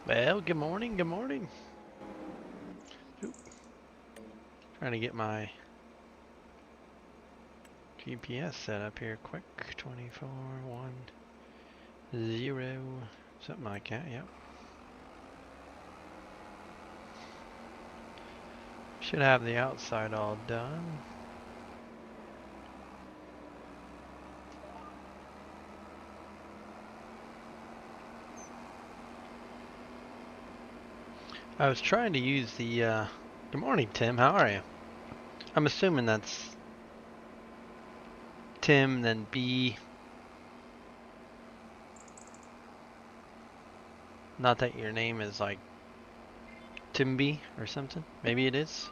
Well, good morning, good morning. Oop. Trying to get my GPS set up here quick. 24, 1, 0, something like that, yep. Should have the outside all done. I was trying to use the, good morning, Tim, how are you? I'm assuming that's Tim, then B. Not that your name is like Timby or something. Maybe it is.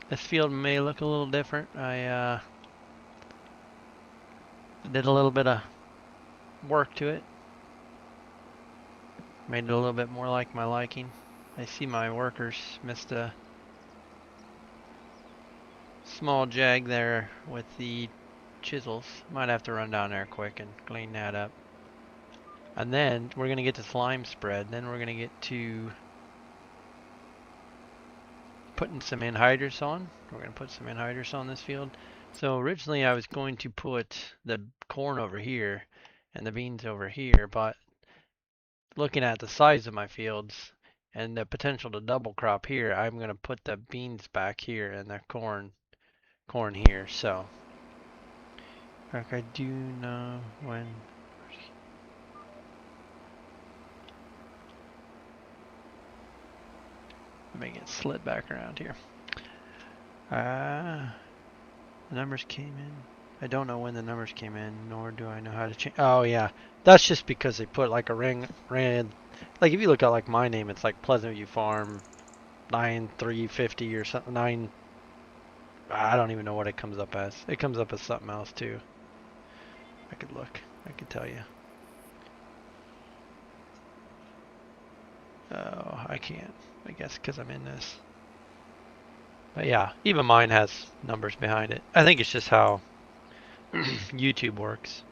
This field may look a little different. I did a little bit of work to it. Made it a little bit more like my liking. I see my workers missed a small jag there with the chisels. Might have to run down there quick and clean that up. And then we're going to get to slime spread. Then we're going to get to putting some anhydrous on. We're going to put some anhydrous on this field. So originally I was going to put the corn over here and the beans over here, but looking at the size of my fields and the potential to double crop here, I'm going to put the beans back here and the corn here. So like I do know when. Let me get slid back around here. The numbers came in. I don't know when the numbers came in, nor do I know how to change. Oh yeah, that's just because they put like a ring. Like if you look at like my name, it's like Pleasant View Farm 9350 or something. 9. I don't even know what it comes up as. It comes up as something else too. I could look. I could tell you. Oh, I can't. I guess because I'm in this. But yeah, even mine has numbers behind it. I think it's just how YouTube works.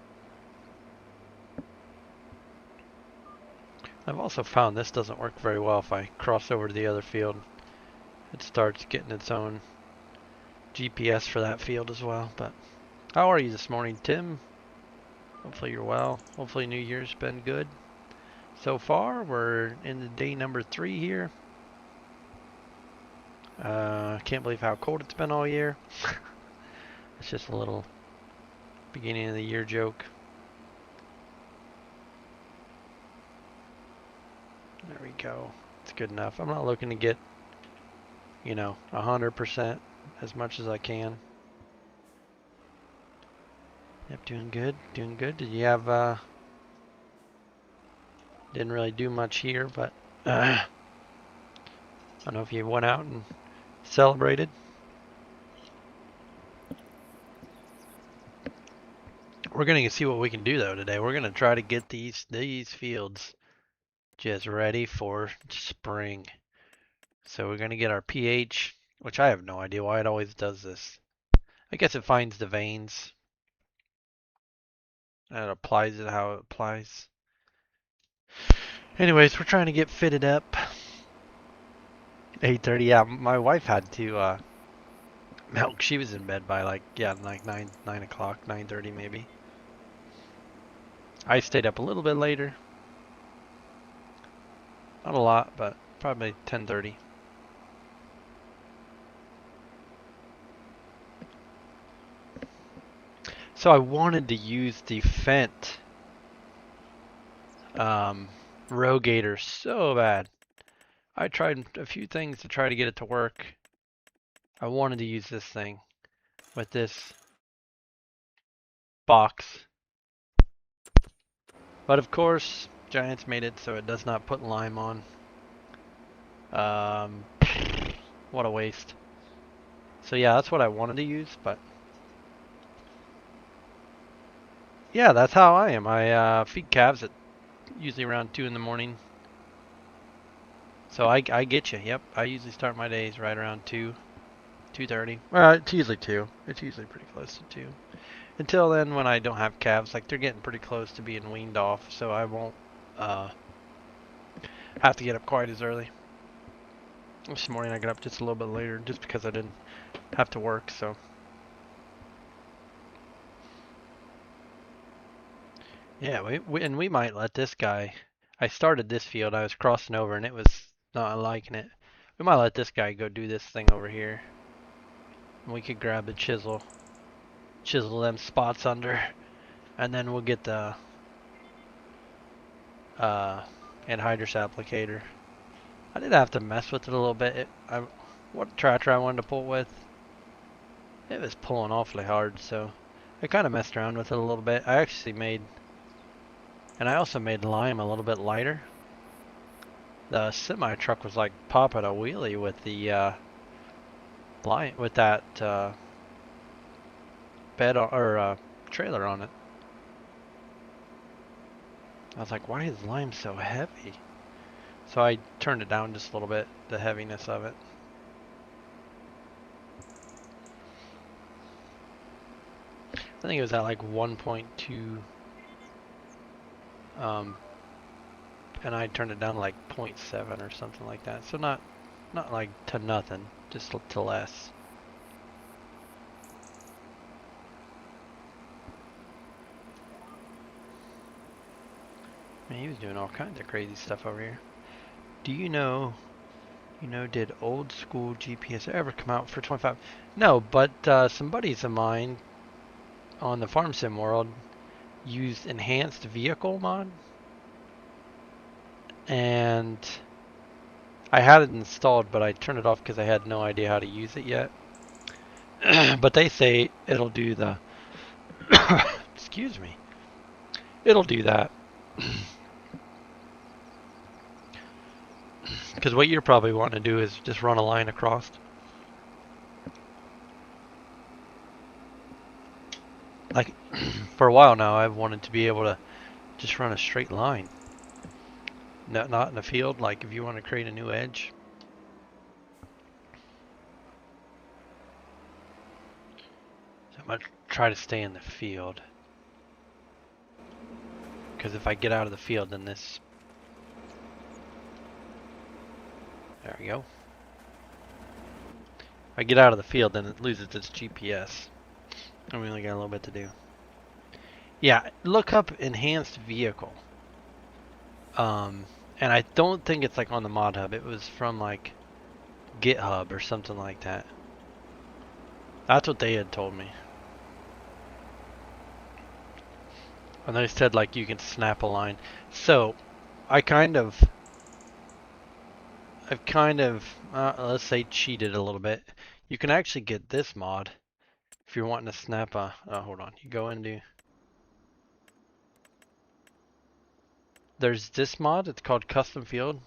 I've also found this doesn't work very well if I cross over to the other field. It starts getting its own GPS for that field as well. But how are you this morning, Tim? Hopefully you're well. Hopefully New Year's been good. So far, we're in the day number 3 here. Can't believe how cold it's been all year. It's just a little beginning of the year joke. There we go. It's good enough. I'm not looking to get, 100% as much as I can. Yep, doing good. Doing good. Did you have, didn't really do much here, but I don't know if you went out and celebrated. We're going to see what we can do though today. We're going to try to get these fields just ready for spring. So we're going to get our pH, which I have no idea why it always does this. I guess it finds the veins and it applies it how it applies. Anyways, we're trying to get fitted up. 8:30. Yeah, my wife had to milk. She was in bed by like 9 o'clock, 9:30 maybe. I stayed up a little bit later. Not a lot, but probably 10:30. So I wanted to use the Fendt Rogator so bad. I tried a few things to try to get it to work. I wanted to use this thing with this box. But of course, Giants made it so it does not put lime on. What a waste. So yeah, that's what I wanted to use, but yeah, that's how I am. I feed calves at usually around 2 in the morning. So I get you. Yep, I usually start my days right around 2:30. Well, it's usually 2. It's usually pretty close to 2. Until then, when I don't have calves, like they're getting pretty close to being weaned off, so I won't have to get up quite as early. This morning I got up just a little bit later just because I didn't have to work, so. Yeah, we might let this guy. I started this field. I was crossing over and it was not liking it. We might let this guy go do this thing over here. And we could grab the chisel them spots under, and then we'll get the anhydrous applicator. I did have to mess with it a little bit. What tractor I wanted to pull with, it was pulling awfully hard, so I kind of messed around with it a little bit. I actually made, and I also made lime a little bit lighter. The semi truck was like popping a wheelie with the line with that bed or trailer on it. I was like, why is lime so heavy? So I turned it down just a little bit, the heaviness of it. I think it was at like 1.2, and I turned it down to like 0.7 or something like that. So not like to nothing, just to less. Man, he was doing all kinds of crazy stuff over here. Do you know, did old school GPS ever come out for 25? No, but some buddies of mine on the Farm Sim world used enhanced vehicle mod, and I had it installed, but I turned it off because I had no idea how to use it yet. But they say it'll do the excuse me, it'll do that. Because what you're probably wanting to do is just run a line across. Like, for a while now, I've wanted to be able to just run a straight line. Not in a field, like if you want to create a new edge. So I'm going to try to stay in the field. Because if I get out of the field, then this... There we go. If I get out of the field, then it loses its GPS. And we only got a little bit to do. Yeah, look up enhanced vehicle. And I don't think it's like on the mod hub. It was from like GitHub or something like that. That's what they had told me. And they said like you can snap a line. So I've kind of let's say cheated a little bit. You can actually get this mod if you're wanting to snap a, hold on, you go into, there's this mod, it's called custom field,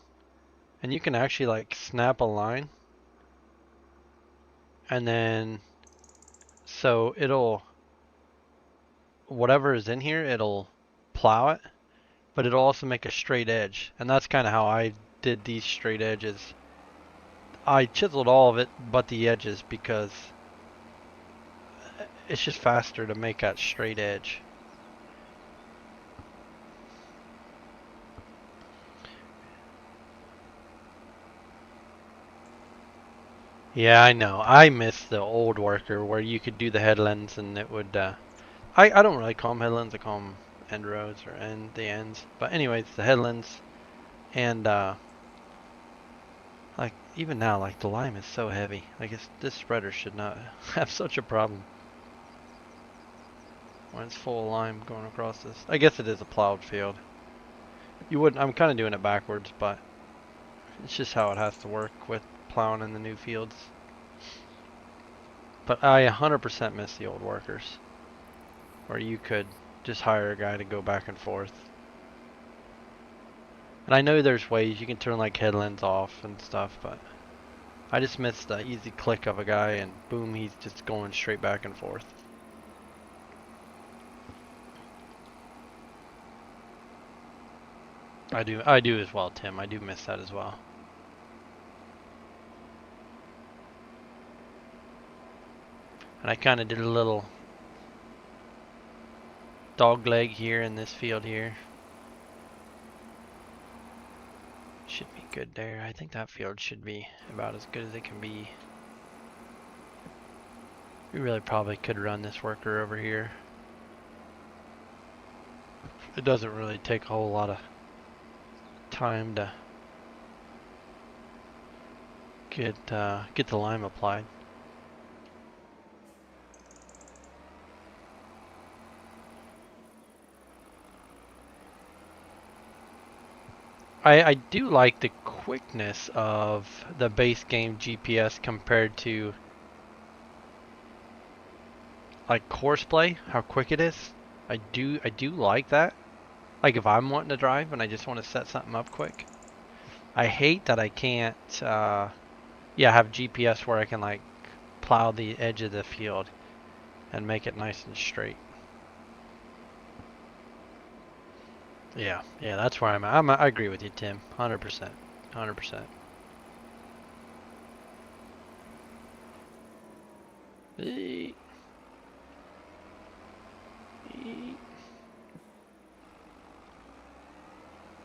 and you can actually like snap a line, and then so it'll, whatever is in here, it'll plow it, but it'll also make a straight edge, and that's kind of how I did these straight edges. I chiseled all of it but the edges because it's just faster to make that straight edge. Yeah, I know. I miss the old worker where you could do the headlands and it would, I don't really call them headlands, I call them end roads or the ends. But anyways, the headlands, and like even now, like the lime is so heavy. Like this spreader should not have such a problem when it's full of lime going across this. I guess it is a plowed field. You wouldn't, I'm kind of doing it backwards, but it's just how it has to work with plowing in the new fields. But I 100% miss the old workers, where you could just hire a guy to go back and forth. And I know there's ways you can turn like headlands off and stuff, but I just miss the easy click of a guy and boom, he's just going straight back and forth. I do as well, Tim. I do miss that as well. And I kind of did a little dog leg here in this field here. Should be good there. I think that field should be about as good as it can be. We really probably could run this worker over here. It doesn't really take a whole lot of time to get the lime applied. I do like the quickness of the base game GPS compared to like course play, how quick it is. I do like that. Like if I'm wanting to drive and I just want to set something up quick. I hate that I can't have GPS where I can like plow the edge of the field and make it nice and straight. Yeah, that's where I'm at. I agree with you, Tim. 100%. 100%.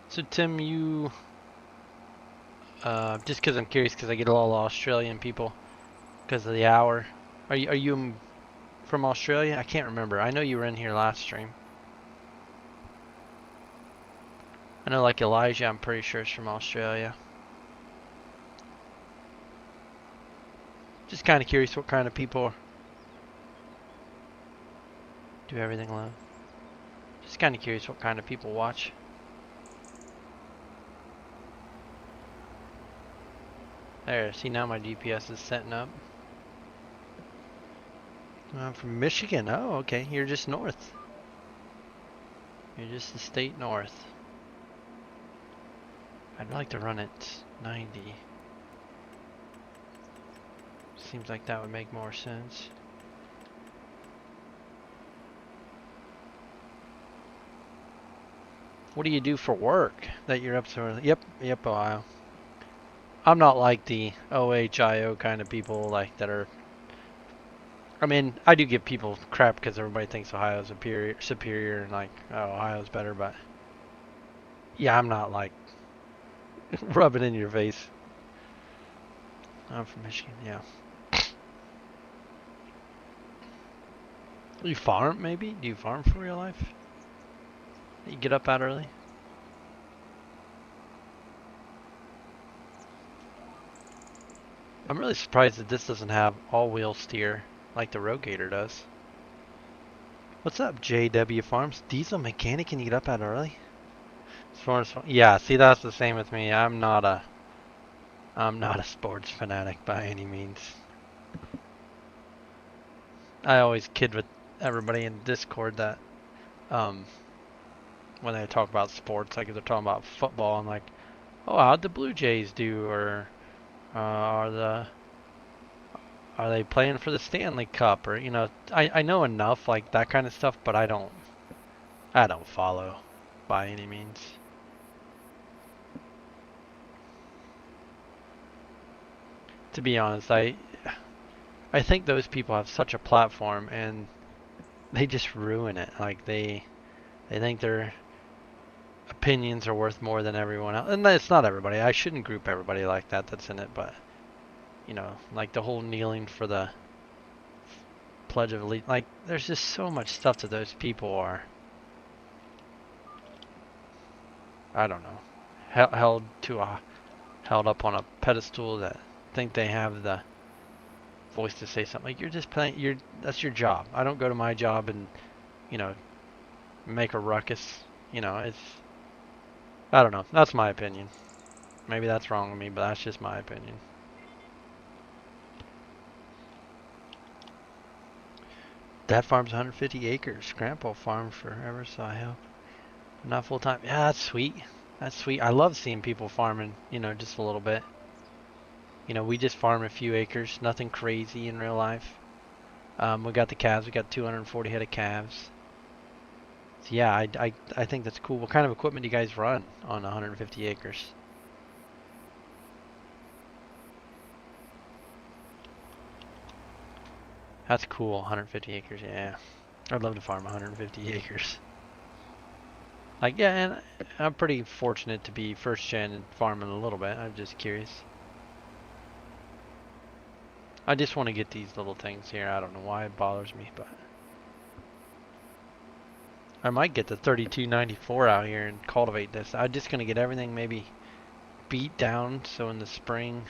So Tim, you just because I'm curious, because I get a lot of Australian people because of the hour. Are you from Australia? I can't remember. I know you were in here last stream. I know like Elijah, I'm pretty sure is from Australia. Just kind of curious what kind of people do everything low. Just kind of curious what kind of people watch. There, see now my GPS is setting up. I'm from Michigan. Oh, okay. You're just north. You're just the state north. I'd like to run it 90. Seems like that would make more sense. What do you do for work that you're up so early? Yep, Ohio. I'm not like the OHIO kind of people like that are. I mean, I do give people crap because everybody thinks Ohio's superior and like, oh, Ohio's better, but yeah, I'm not like rub it in your face. I'm from Michigan, yeah. You farm, maybe? Do you farm for real life? You get up out early? I'm really surprised that this doesn't have all-wheel steer like the Rogator does. What's up, JW Farms? Diesel mechanic, can you get up out early? Yeah, see, that's the same with me. I'm not a sports fanatic by any means. I always kid with everybody in Discord that when they talk about sports, like if they're talking about football, I'm like, oh, how'd the Blue Jays do? Or are they playing for the Stanley Cup? Or I know enough like that kind of stuff, but I don't follow by any means. To be honest, I think those people have such a platform and they just ruin it. Like they think their opinions are worth more than everyone else. And it's not everybody. I shouldn't group everybody like that that's in it, but like the whole kneeling for the Pledge of Allegiance. Like there's just so much stuff that those people are, I don't know, held up on a pedestal that think they have the voice to say something. Like you're just playing. That's your job. I don't go to my job and make a ruckus. It's, I don't know. That's my opinion. Maybe that's wrong with me, but that's just my opinion. Dad farms 150 acres. Grandpa farmed forever, so I help. Not full time. Yeah, that's sweet. That's sweet. I love seeing people farming, just a little bit. We just farm a few acres. Nothing crazy in real life. We got the calves. We got 240 head of calves. So yeah, I think that's cool. What kind of equipment do you guys run on 150 acres? That's cool, 150 acres, yeah. I'd love to farm 150 acres. Like, yeah, and I'm pretty fortunate to be first gen and farming a little bit. I'm just curious. I just want to get these little things here. I don't know why it bothers me, but I might get the 3294 out here and cultivate this. I'm just gonna get everything maybe beat down, so in the spring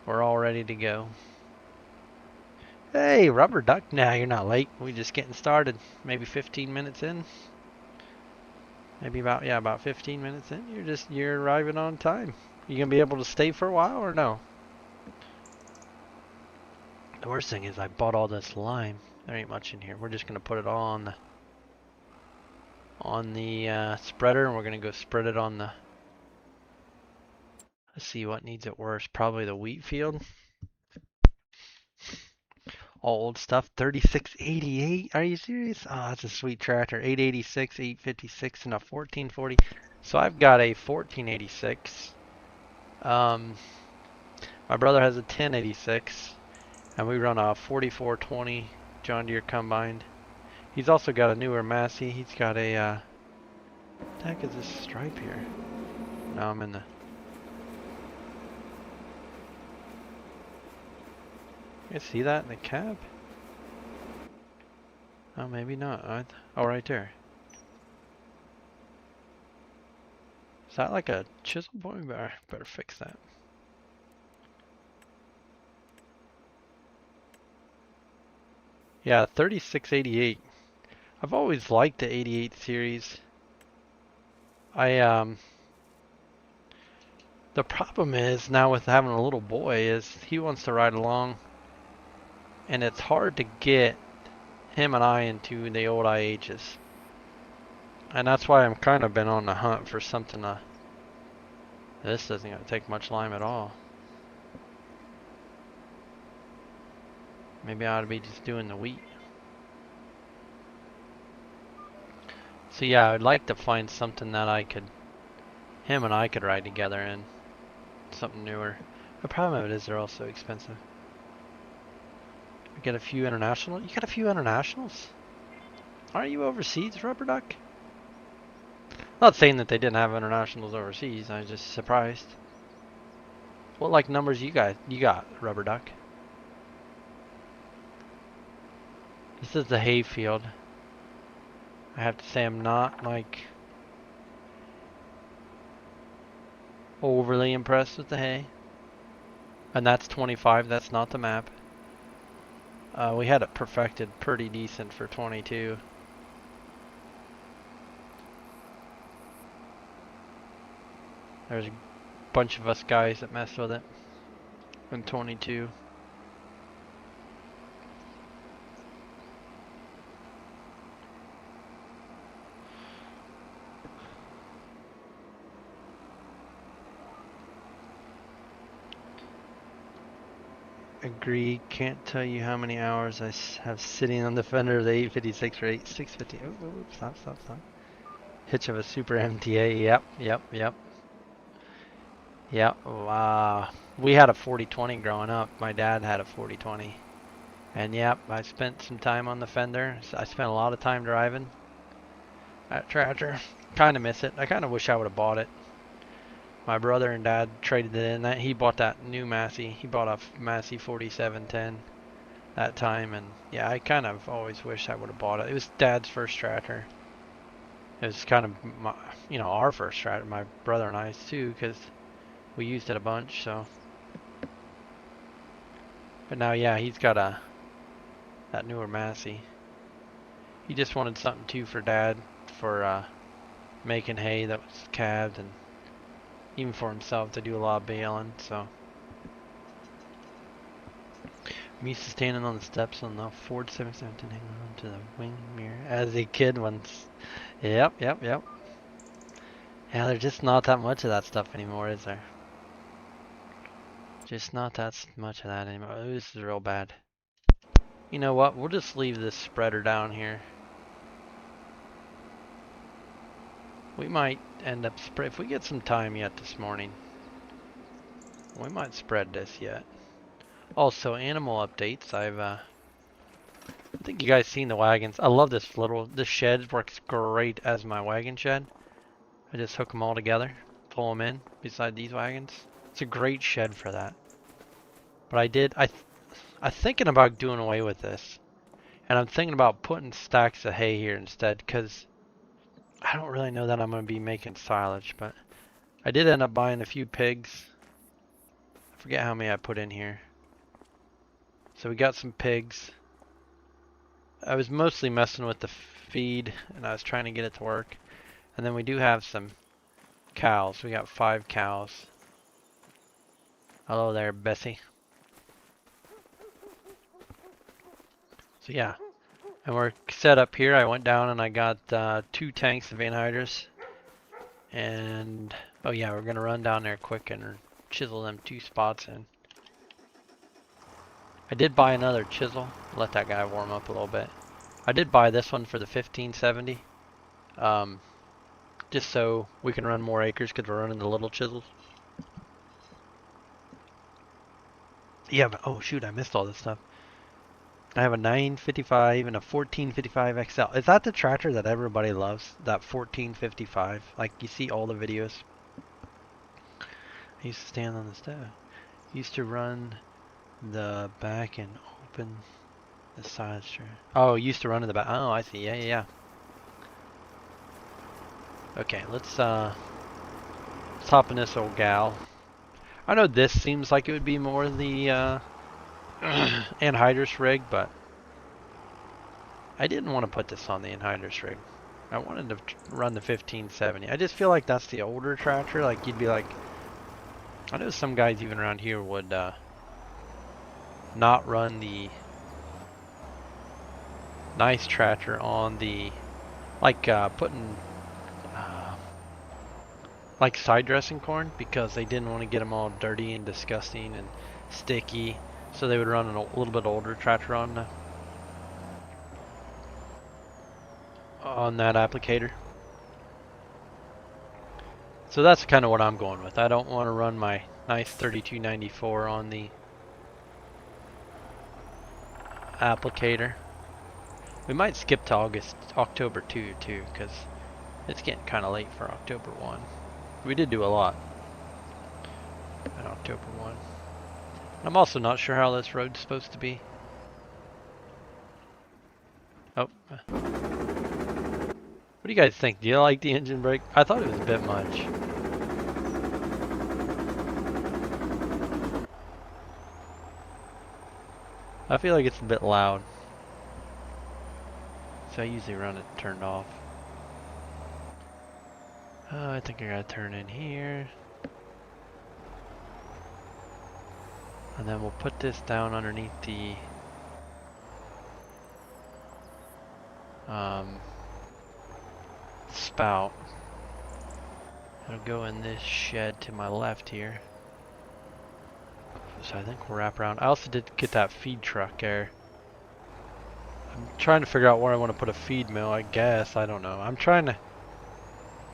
we're all ready to go. Hey, rubber duck. Nah, you're not late. We just getting started. Maybe 15 minutes in. Maybe about 15 minutes in. You're arriving on time. You gonna be able to stay for a while or no? The worst thing is I bought all this lime. There ain't much in here. We're just gonna put it all on the spreader, and we're gonna go spread it on the. Let's see what needs it worse. Probably the wheat field. All old stuff. 3688. Are you serious? Oh, that's a sweet tractor. 886, 856, and a 1440. So I've got a 1486. My brother has a 1086, and we run a 4420 John Deere combined. He's also got a newer Massey. He's got a. What the heck is this stripe here? No, I'm in the. You see that in the cab? Oh, maybe not. Oh, right there. Is that like a chisel point? Better fix that. Yeah, 3688. I've always liked the 88 series. The problem is now with having a little boy is he wants to ride along, and it's hard to get him and I into the old IHs. And that's why I'm kind of been on the hunt for something to. This doesn't gonna take much lime at all. Maybe I ought to be just doing the wheat. So yeah, I'd like to find something that him and I could ride together in. Something newer. The problem of it is they're all so expensive. We get a few international. You got a few internationals? Aren't you overseas, Rubber Duck? Not saying that they didn't have internationals overseas. I was just surprised. What like numbers you got, Rubber Duck? This is the hay field. I have to say I'm not like overly impressed with the hay. And that's 25. That's not the map. We had it perfected pretty decent for 22. There's a bunch of us guys that messed with it in 22. Agree. Can't tell you how many hours I have sitting on the fender of the 856 or 8650. Oh, stop. Hitch of a Super MTA. Yep. Wow. We had a 4020 growing up. My dad had a 4020. And yep, I spent some time on the fender. I spent a lot of time driving that tractor. Kind of miss it. I kind of wish I would have bought it. My brother and dad traded it in. He bought that new Massey. He bought a Massey 4710 that time, and yeah, I kind of always wish I would have bought it. It was Dad's first tractor. It was kind of our first tractor, my brother and I's too, because we used it a bunch. So, but now yeah, he's got that newer Massey. He just wanted something too for Dad for making hay that was calved, and even for himself to do a lot of baling. So I'm used to standing on the steps on the Ford 717 hanging on to the wing mirror as a kid once. Yep. Yeah, there's just not that much of that stuff anymore, is there? Just not that much of that anymore. Ooh, this is real bad. You know what? We'll just leave this spreader down here. We might end up if we get some time yet this morning, we might spread this yet. Also, animal updates. I think you guys seen the wagons. I love this shed works great as my wagon shed. I just hook them all together, pull them in beside these wagons. It's a great shed for that. But I'm thinking about doing away with this. And I'm thinking about putting stacks of hay here instead, because I don't really know that I'm going to be making silage, but I did end up buying a few pigs. I forget how many I put in here. So we got some pigs. I was mostly messing with the feed, and I was trying to get it to work. And then we do have some cows. We got 5 cows. Hello there, Bessie. So yeah, and we're set up here. I went down and I got 2 tanks of anhydrous. And, oh yeah, we're going to run down there quick and chisel them 2 spots in. I did buy another chisel. Let that guy warm up a little bit. I did buy this one for the 1570. Just so we can run more acres because we're running the little chisels. Yeah, but oh shoot, I missed all this stuff. I have a 955 and a 1455 XL. Is that the tractor that everybody loves? That 1455? Like you see all the videos. I used to stand on the step. Used to run the back and open the side strap. Oh, used to run in the back. Oh, I see. Yeah, yeah, yeah. Okay, let's hop in this old gal. I know this seems like it would be more the anhydrous rig, but I didn't want to put this on the anhydrous rig. I wanted to run the 1570. I just feel like that's the older tractor. Like you'd be like, I know some guys even around here would not run the nice tractor on the, like putting like side dressing corn, because they didn't want to get them all dirty and disgusting and sticky. So they would run a little bit older tractor on that applicator. So that's kind of what I'm going with. I don't want to run my nice 3294 on the applicator. We might skip to October 2 too, because it's getting kind of late for October 1. We did do a lot in October 1. I'm also not sure how this road's supposed to be. Oh. What do you guys think? Do you like the engine brake? I thought it was a bit much. I feel like it's a bit loud. So I usually run it turned off. I think I gotta turn in here. And then we'll put this down underneath the spout. It'll go in this shed to my left here. So I think we'll wrap around. I also did get that feed truck there. I'm trying to figure out where I want to put a feed mill, I guess. I don't know. I'm trying to,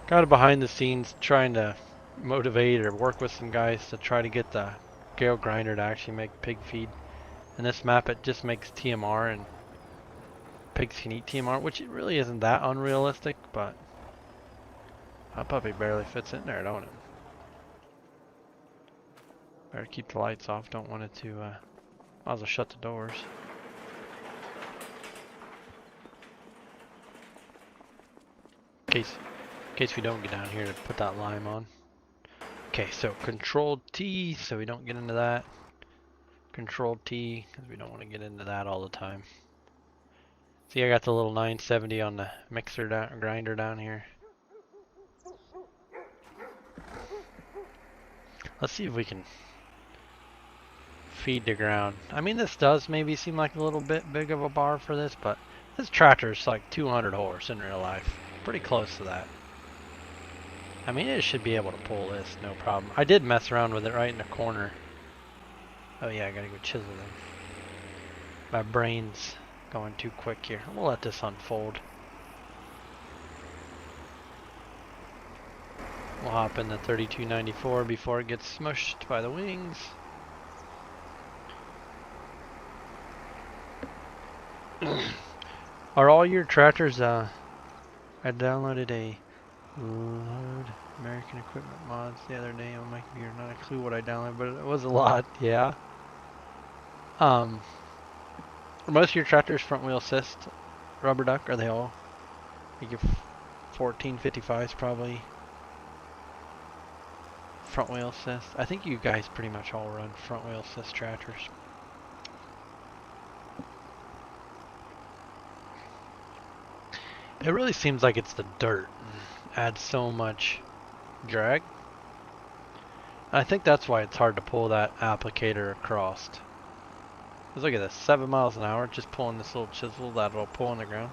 kind of behind the scenes, trying to motivate or work with some guys to try to get the Gale grinder to actually make pig feed. In this map it just makes TMR, and pigs can eat TMR, which it really isn't that unrealistic, but that puppy barely fits in there, don't it? Better keep the lights off, don't want it to, might as well shut the doors. In case we don't get down here to put that lime on. Okay, so Control T, so we don't get into that. Control T, because we don't want to get into that all the time. See, I got the little 970 on the grinder down here. Let's see if we can feed the ground. I mean, this does maybe seem like a little bit big of a bar for this, but this tractor is like 200 horse in real life. Pretty close to that. I mean, it should be able to pull this, no problem. I did mess around with it right in the corner. Oh yeah, I gotta go chisel them. My brain's going too quick here. We'll let this unfold. We'll hop in the 3294 before it gets smushed by the wings. Are all your tractors, I downloaded a load American equipment mods the other day on my computer. Not a clue what I downloaded, but it was a lot, yeah. Are most of your tractors front wheel assist, rubber duck? Are they all? Like your 1455s probably front wheel assist. I think you guys pretty much all run front wheel assist tractors. It really seems like it's the dirt. Adds so much drag. I think that's why it's hard to pull that applicator across. Because look at this, 7 miles an hour, just pulling this little chisel that'll pull on the ground.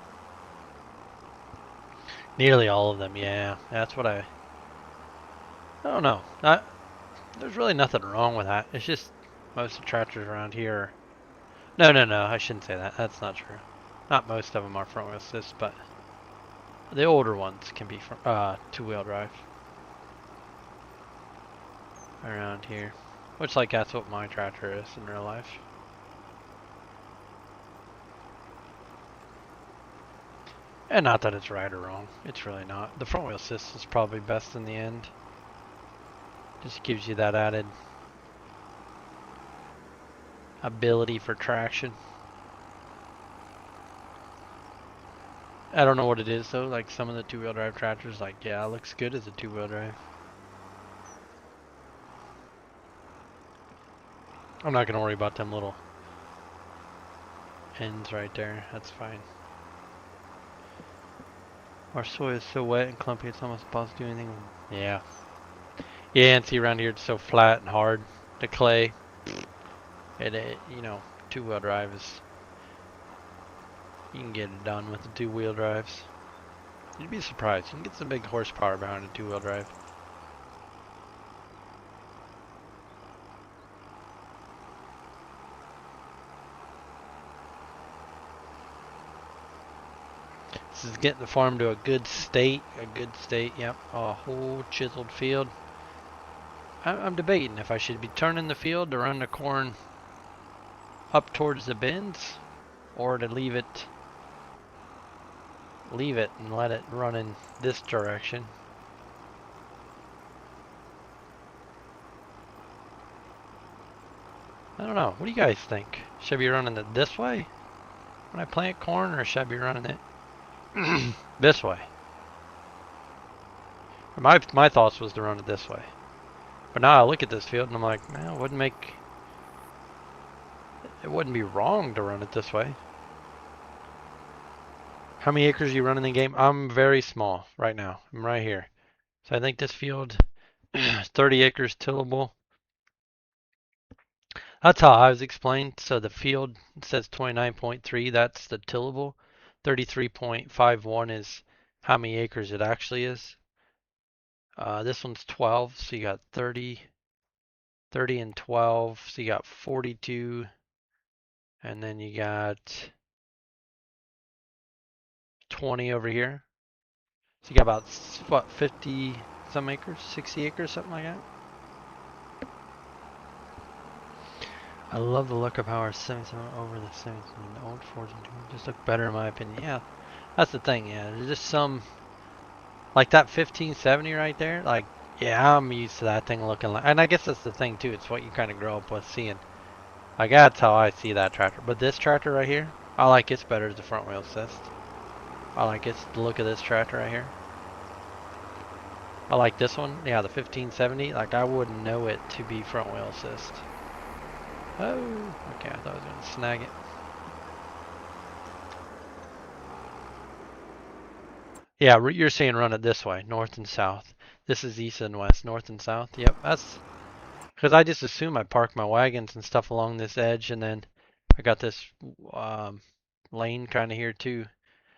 Nearly all of them, yeah. That's what I don't know. There's really nothing wrong with that. It's just most of the tractors around here. No, I shouldn't say that. That's not true. Not most of them are front wheel assist, but the older ones can be two-wheel drive around here. Which, like, that's what my tractor is in real life. And not that it's right or wrong. It's really not. The front wheel assist is probably best in the end. Just gives you that added ability for traction. I don't know what it is though. Like some of the two-wheel drive tractors, like, yeah, it looks good as a two-wheel drive. I'm not gonna worry about them little ends right there. That's fine. Our soil is so wet and clumpy, it's almost impossible to do anything. Yeah. Yeah, and see around here it's so flat and hard. The clay. It you know, two-wheel drive is, you can get it done with the two-wheel drives. You'd be surprised. You can get some big horsepower behind a two-wheel drive. This is getting the farm to a good state. Yep. A whole chiseled field. I'm debating if I should be turning the field to run the corn up towards the bins, or to leave it and let it run in this direction. I don't know. What do you guys think? Should I be running it this way when I plant corn, or should I be running it this way? My thoughts was to run it this way. But now I look at this field and I'm like, man, it wouldn't be wrong to run it this way. How many acres are you running in the game? I'm very small right now. I'm right here. So I think this field is 30 acres tillable. That's how I was explained. So the field says 29.3, that's the tillable. 33.51 is how many acres it actually is. This one's 12, so you got 30 and 12, so you got 42, and then you got 20 over here. So you got about, what, 50 some acres, 60 acres, something like that. I love the look of how our 77 over the 77 old Fords just look better in my opinion. Yeah, that's the thing. Yeah, there's just some, like that 1570 right there. Like, yeah, I'm used to that thing looking like, and I guess that's the thing too. It's what you kind of grow up with seeing. Like, that's how I see that tractor. But this tractor right here, I like it's better as the front wheel assist. I like it's the look of this tractor right here. I like this one. Yeah, the 1570. Like, I wouldn't know it to be front wheel assist. Oh, okay, I thought I was going to snag it. Yeah, you're saying run it this way, north and south. This is east and west, north and south. Yep, that's because I just assume I park my wagons and stuff along this edge, and then I got this lane kind of here too.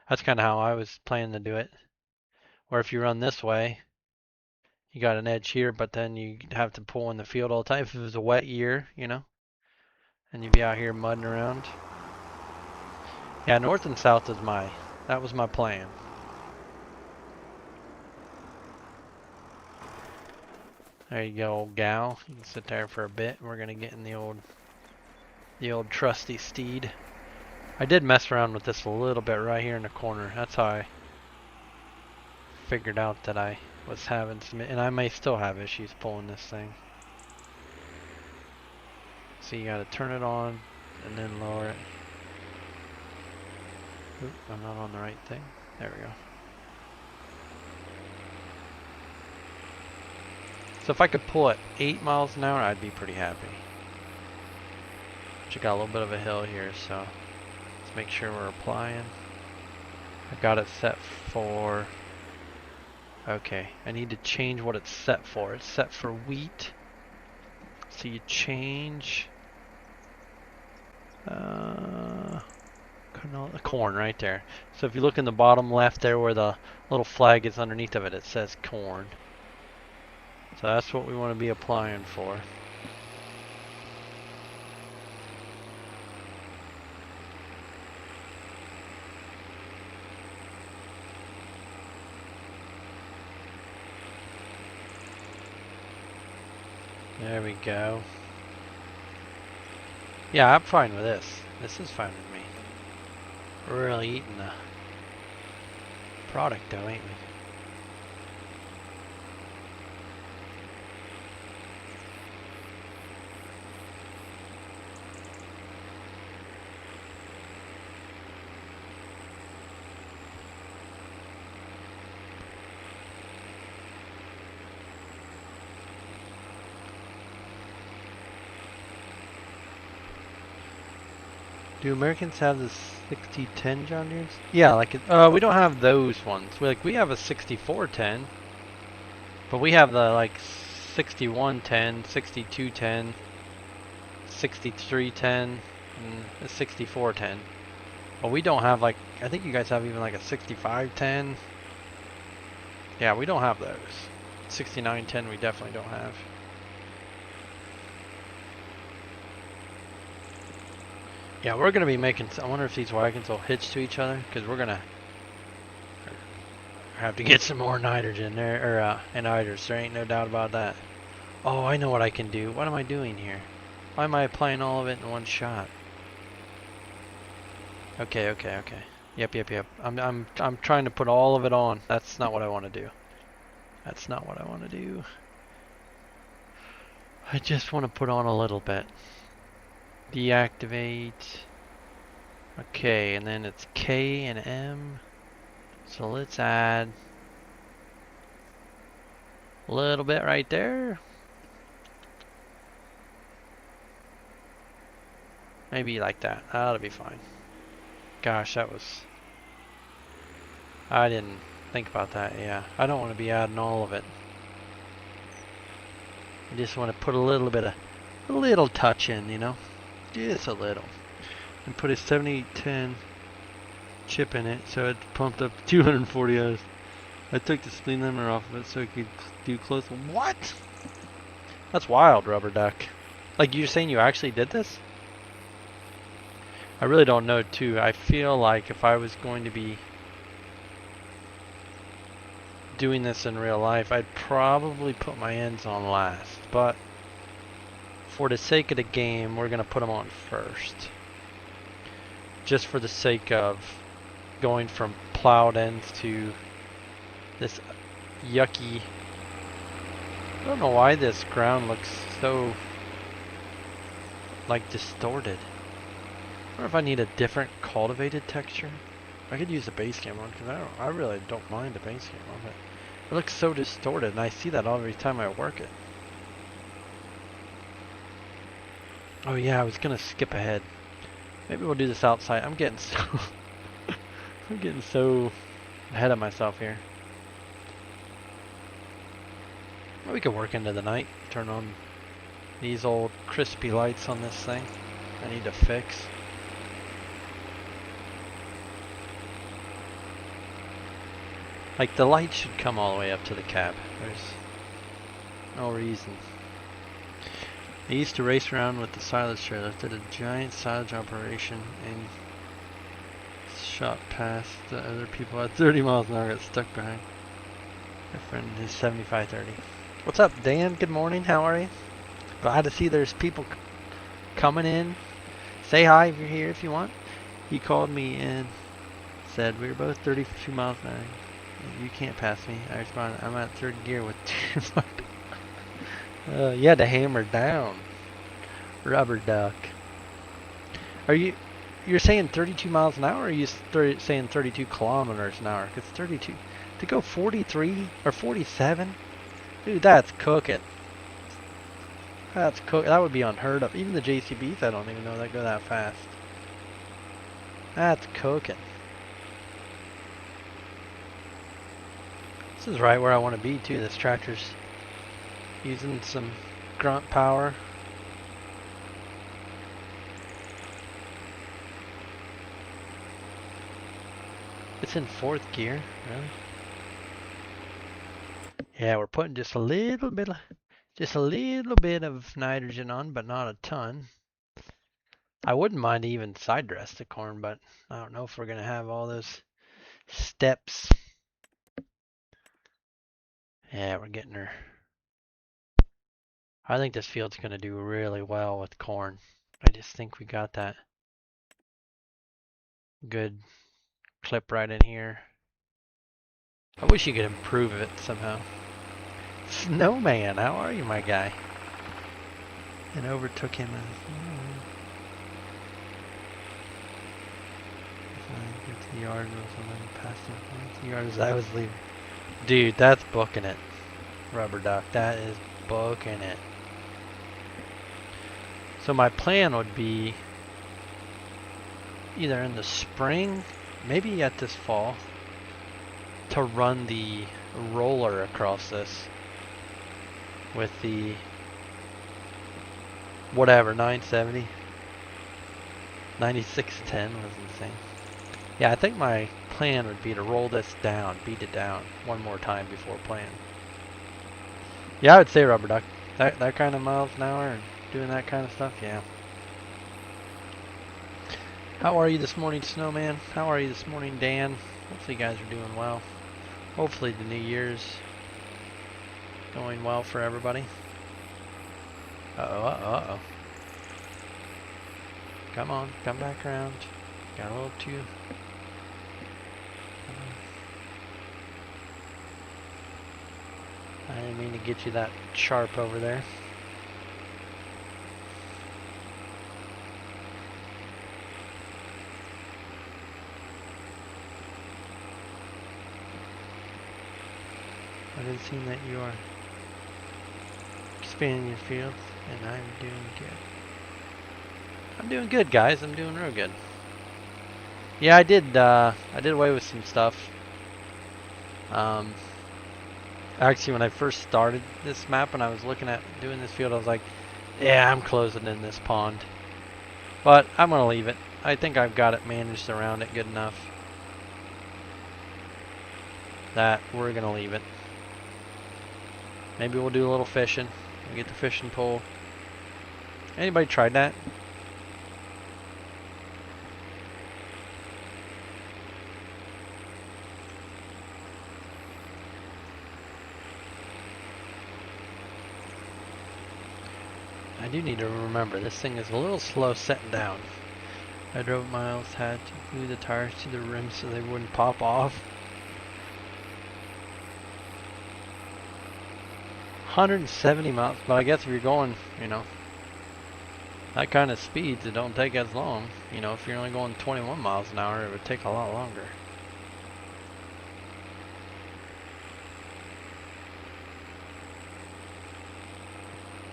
That's kind of how I was planning to do it. Or if you run this way, you got an edge here, but then you have to pull in the field all the time. If it was a wet year, you know, and you'd be out here mudding around. Yeah, north and south is that was my plan. There you go, old gal. You can sit there for a bit. We're gonna get in the old trusty steed. I did mess around with this a little bit right here in the corner. That's how I figured out that I was having some, and I may still have issues pulling this thing. So you gotta turn it on and then lower it. Oop, I'm not on the right thing. There we go. So if I could pull at 8 miles an hour, I'd be pretty happy. But you got a little bit of a hill here, so let's make sure we're applying. I got it set for, okay, I need to change what it's set for. It's set for wheat. So you change corn right there. So if you look in the bottom left there where the little flag is underneath of it, it says corn. So that's what we want to be applying for. There we go. Yeah, I'm fine with this. This is fine with me. We're really eating the product though, ain't we? Do Americans have the 6010 John Deere's? Yeah, like we don't have those ones. We have a 6410, but we have the like 6110, 6210, 6310, and a 6410. But we don't have like, I think you guys have even like a 6510. Yeah, we don't have those. 6910 we definitely don't have. Yeah, we're going to be making, I wonder if these wagons will hitch to each other, because we're going to have to get some more nitrogen there, or anhydrous, there ain't no doubt about that. Oh, I know what I can do. What am I doing here? Why am I applying all of it in one shot? Okay. Yep. I'm trying to put all of it on. That's not what I want to do. That's not what I want to do. I just want to put on a little bit. Deactivate. Okay, and then it's K and M. So let's add a little bit right there. Maybe like that. That'll be fine. Gosh, that was... I didn't think about that, yeah. I don't want to be adding all of it. I just want to put a little bit of... a little touch in, you know? Just a little. And put a 7810 chip in it, so it pumped up 240 hours. I took the speed limiter off of it so it could do close. What? That's wild, Rubber Duck. Like, you're saying you actually did this? I really don't know, too. I feel like if I was going to be doing this in real life, I'd probably put my ends on last. But for the sake of the game, we're going to put them on first. Just for the sake of going from plowed ends to this yucky... I don't know why this ground looks so like distorted. I wonder if I need a different cultivated texture. I could use a base camera one because I really don't mind the base camera, but it looks so distorted, and I see that every time I work it. Oh yeah, I was gonna skip ahead. Maybe we'll do this outside. I'm getting so I'm getting so ahead of myself here. Well, we could work into the night. Turn on these old crispy lights on this thing. I need to fix. Like, the light should come all the way up to the cab. There's no reason. I used to race around with the silage trailer. Did a giant silage operation and shot past the other people at 30 miles an hour. Got stuck behind. My friend is 7530. What's up, Dan? Good morning. How are you? Glad to see there's people coming in. Say hi if you're here if you want. He called me and said we were both 32 miles an hour. You can't pass me. I responded, I'm at third gear with 2. You had to hammer down. Rubber duck. You're saying 32 miles an hour, or are you saying 32 kilometers an hour? Because 32, to go 43 or 47, dude, that's cooking. That's cooking. That would be unheard of. Even the JCBs, I don't even know that go that fast. That's cooking. This is right where I want to be too. This tractor's using some grunt power. It's in 4th gear, really? Yeah, we're putting just a little bit of nitrogen on, but not a ton. I wouldn't mind even side dress the corn, but I don't know if we're gonna have all those steps. Yeah, we're getting her. I think this field's gonna do really well with corn. I just think we got that good clip right in here. I wish you could improve it somehow. Snowman, how are you, my guy? And overtook him. Get to the yard, past the yard as I was leaving. Dude, that's booking it. Rubber duck, that is booking it. So my plan would be either in the spring, maybe yet this fall, to run the roller across this with the whatever 970. 9610 was insane. Yeah, I think my plan would be to roll this down, beat it down one more time before playing. Yeah, I would say rubber duck. That kind of miles an hour and doing that kind of stuff, yeah. How are you this morning, Snowman? How are you this morning, Dan? Hopefully you guys are doing well. Hopefully the new year's going well for everybody. Uh-oh. Come on, come back around. Got a little too... I didn't mean to get you that sharp over there. I've seen that you are expanding your field, and I'm doing good. I'm doing good, guys. I'm doing real good. Yeah, I did away with some stuff. Actually, when I first started this map, when I was looking at doing this field, I was like, yeah, I'm closing in this pond. But I'm going to leave it. I think I've got it managed around it good enough that we're going to leave it. Maybe we'll do a little fishing. We'll get the fishing pole. Anybody tried that? I do need to remember, this thing is a little slow setting down. I drove miles, had to glue the tires to the rim so they wouldn't pop off. 170 miles, but I guess if you're going, you know, that kind of speeds, it don't take as long. You know, if you're only going 21 miles an hour, it would take a lot longer.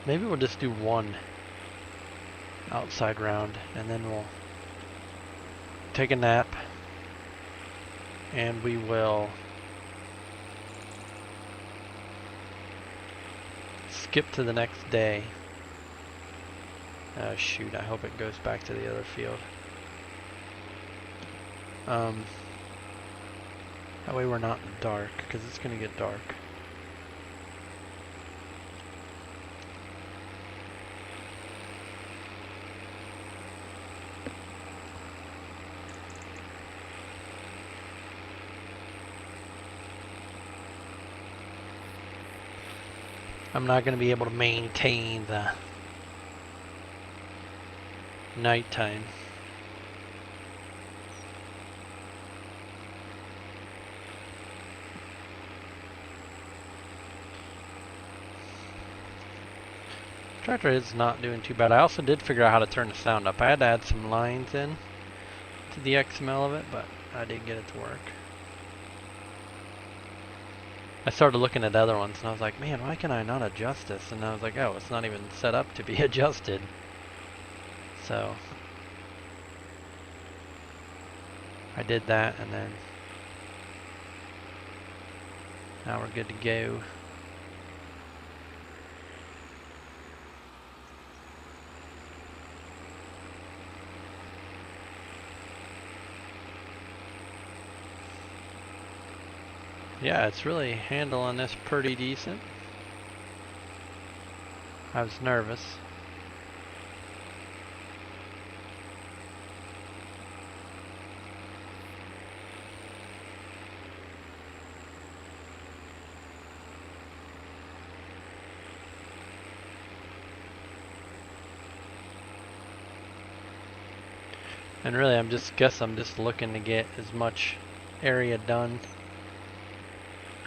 Maybe we'll just do one outside round and then we'll take a nap and we will skip to the next day. Oh shoot, I hope it goes back to the other field. That way we're not in the dark, because it's going to get dark. I'm not going to be able to maintain the nighttime. Tractor is not doing too bad. I also did figure out how to turn the sound up. I had to add some lines in to the XML of it, but I did get it to work. I started looking at other ones and I was like, man, why can I not adjust this? And I was like, oh, it's not even set up to be adjusted. So I did that, and then now we're good to go. Yeah, it's really handling this pretty decent. I was nervous. And really, I'm just looking to get as much area done.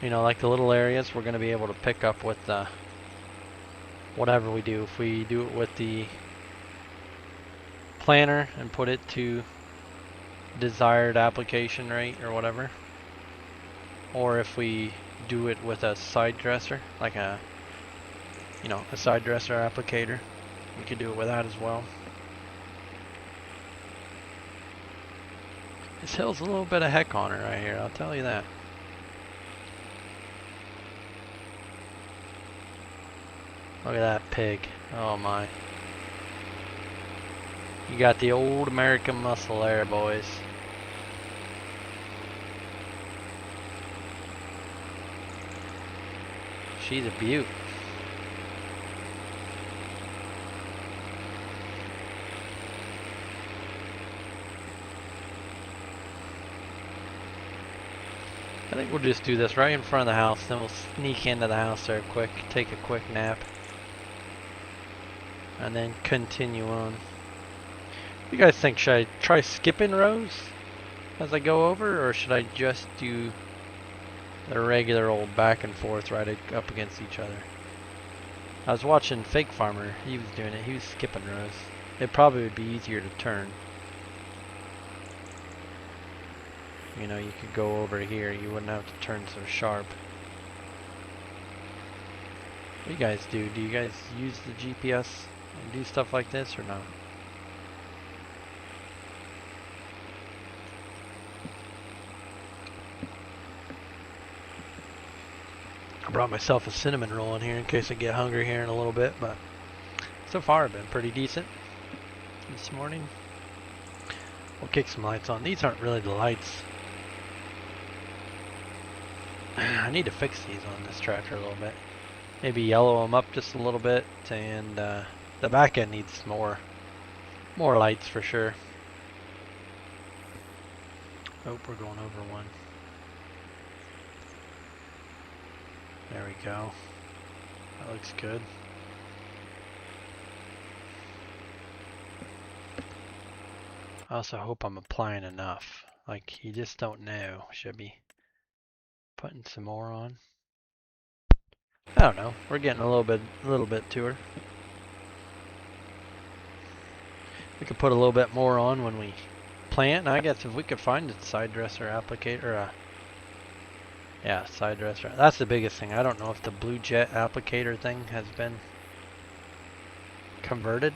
You know, like the little areas, we're going to be able to pick up with the whatever we do. If we do it with the planner and put it to desired application rate or whatever, or if we do it with a side dresser, like a side dresser applicator, we could do it with that as well. This hill's a little bit of heck on it right here, I'll tell you that. Look at that pig. Oh my. You got the old American muscle there, boys. She's a beaut. I think we'll just do this right in front of the house, then we'll sneak into the house there quick, take a quick nap, and then continue on. What do you guys think? Should I try skipping rows as I go over, or should I just do the regular old back and forth right up against each other? I was watching Fake Farmer, he was doing it, he was skipping rows. It probably would be easier to turn. You know, you could go over here, you wouldn't have to turn so sharp. What do you guys do? Do you guys use the GPS and do stuff like this or not? I brought myself a cinnamon roll in here in case I get hungry here in a little bit, but so far I've been pretty decent this morning. We'll kick some lights on. These aren't really the lights. I need to fix these on this tractor a little bit. Maybe yellow them up just a little bit, and the back end needs more lights for sure. Oh, we're going over one. There we go. That looks good. I also hope I'm applying enough. Like, you just don't know. Should be putting some more on. I don't know. We're getting a little bit to her. We could put a little bit more on when we plant. And I guess if we could find a side dresser applicator, yeah, side dresser. That's the biggest thing. I don't know if the Blue Jet applicator thing has been converted.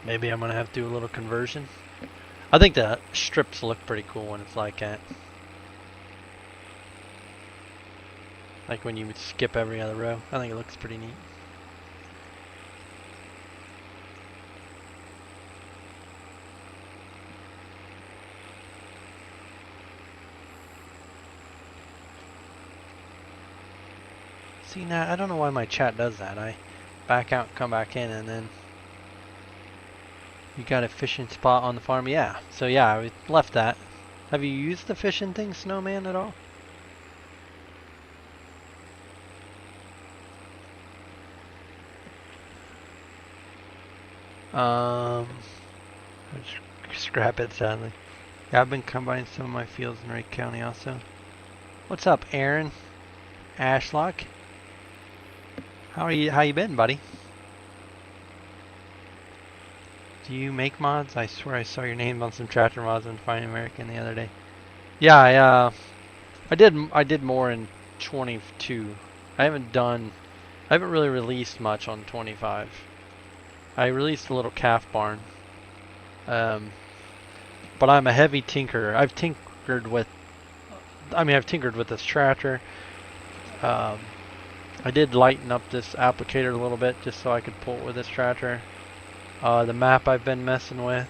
Maybe I'm gonna have to do a little conversion. I think the strips look pretty cool when it's like that. Like when you skip every other row. I think it looks pretty neat. See, now I don't know why my chat does that. I back out, come back in, and then you got a fishing spot on the farm. Yeah, so yeah, I left that. Have you used the fishing thing, Snowman, at all? Scrap it, sadly. Yeah, I've been combining some of my fields in Ray County also. What's up, Aaron? Ashlock? How you been, buddy? Do you make mods? I swear I saw your name on some tractor mods on Fine American the other day. Yeah, I did more in 22. I haven't really released much on 25. I released a little calf barn. But I'm a heavy tinkerer. I've tinkered with this tractor. I did lighten up this applicator a little bit just so I could pull it with this tractor. The map I've been messing with.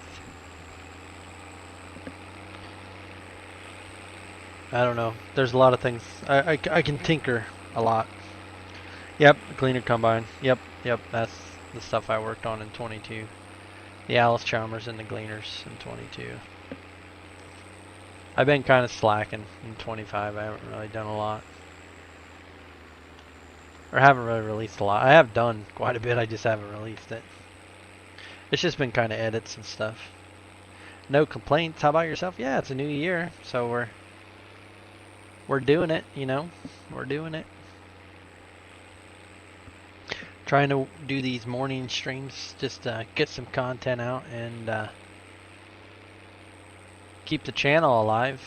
I don't know. There's a lot of things. I can tinker a lot. Yep, cleaner combine. Yep, that's the stuff I worked on in 22. The Alice Chalmers and the gleaners in 22. I've been kind of slacking in 25. I haven't really done a lot. Or haven't really released a lot. I have done quite a bit, I just haven't released it. It's just been kind of edits and stuff. No complaints. How about yourself? Yeah, it's a new year, so we're doing it, you know? We're doing it. Trying to do these morning streams just to get some content out and keep the channel alive.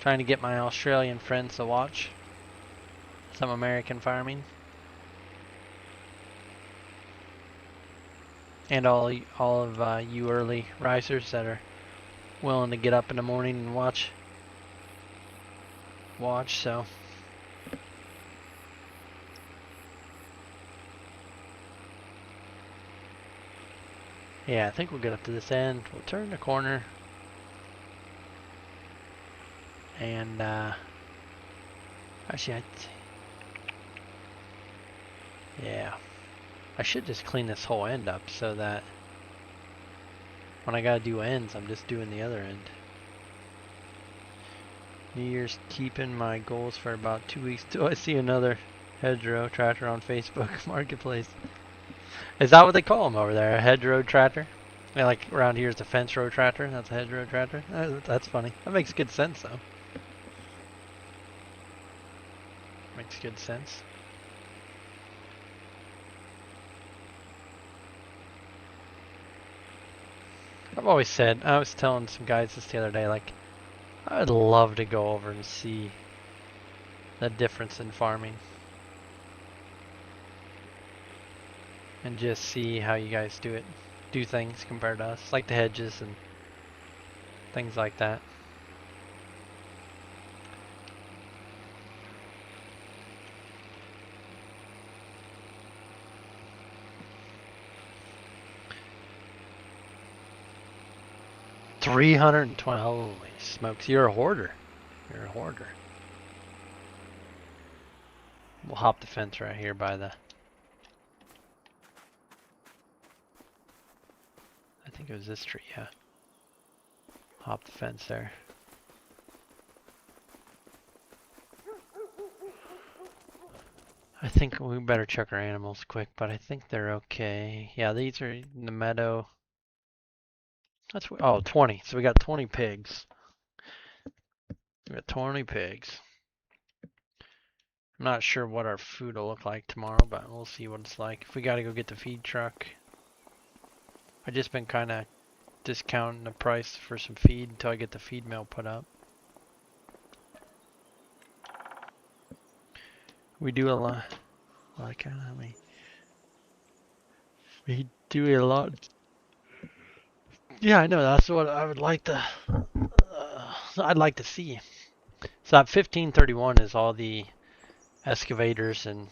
Trying to get my Australian friends to watch some American farming. And all of you early risers that are willing to get up in the morning and watch, so. Yeah, I think we'll get up to this end. We'll turn the corner. And, actually, yeah. I should just clean this whole end up so that when I gotta do ends, I'm just doing the other end. New Year's keeping my goals for about 2 weeks till I see another hedgerow tractor on Facebook Marketplace. Is that what they call them over there? A hedgerow tractor? Yeah, like around here is a fence row tractor. That's a hedgerow tractor. That's funny. That makes good sense though. Makes good sense. I've always said, I was telling some guys this the other day, like, I'd love to go over and see the difference in farming. And just see how you guys do things compared to us, like the hedges and things like that. $320. Holy smokes! You're a hoarder. You're a hoarder. We'll hop the fence right here by the. I think it was this tree. Yeah. Hop the fence there. I think we better check our animals quick, but I think they're okay. Yeah, these are in the meadow. That's 20. So we got 20 pigs. We got 20 pigs. I'm not sure what our food will look like tomorrow, but we'll see what it's like. If we gotta go get the feed truck. I've just been kind of discounting the price for some feed until I get the feed mill put up. We do a lot. Like, we do a lot. Yeah, I know. That's what I would like to. I'd like to see. So that 1531 is all the excavators and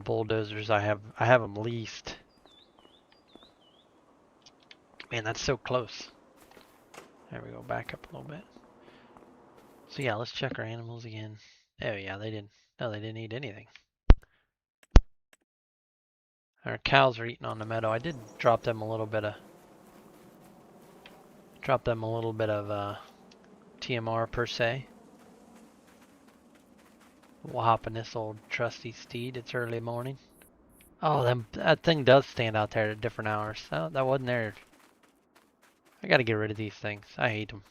bulldozers. I have them leased. Man, that's so close. There we go. Back up a little bit. So yeah, let's check our animals again. Oh yeah, they didn't. No, they didn't eat anything. Our cows are eating on the meadow. I did drop them a little bit of TMR per se. We'll hop in this old trusty steed. It's early morning. Oh, that thing does stand out there at different hours. That wasn't there. I gotta get rid of these things. I hate them.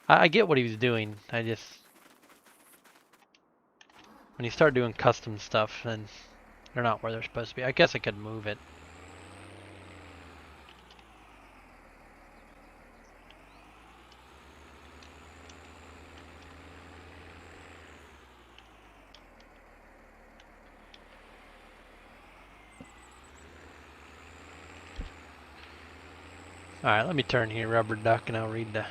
I get what he was doing. I just... when you start doing custom stuff, then they're not where they're supposed to be. I guess I could move it. Alright, let me turn here, Rubber Duck, and I'll read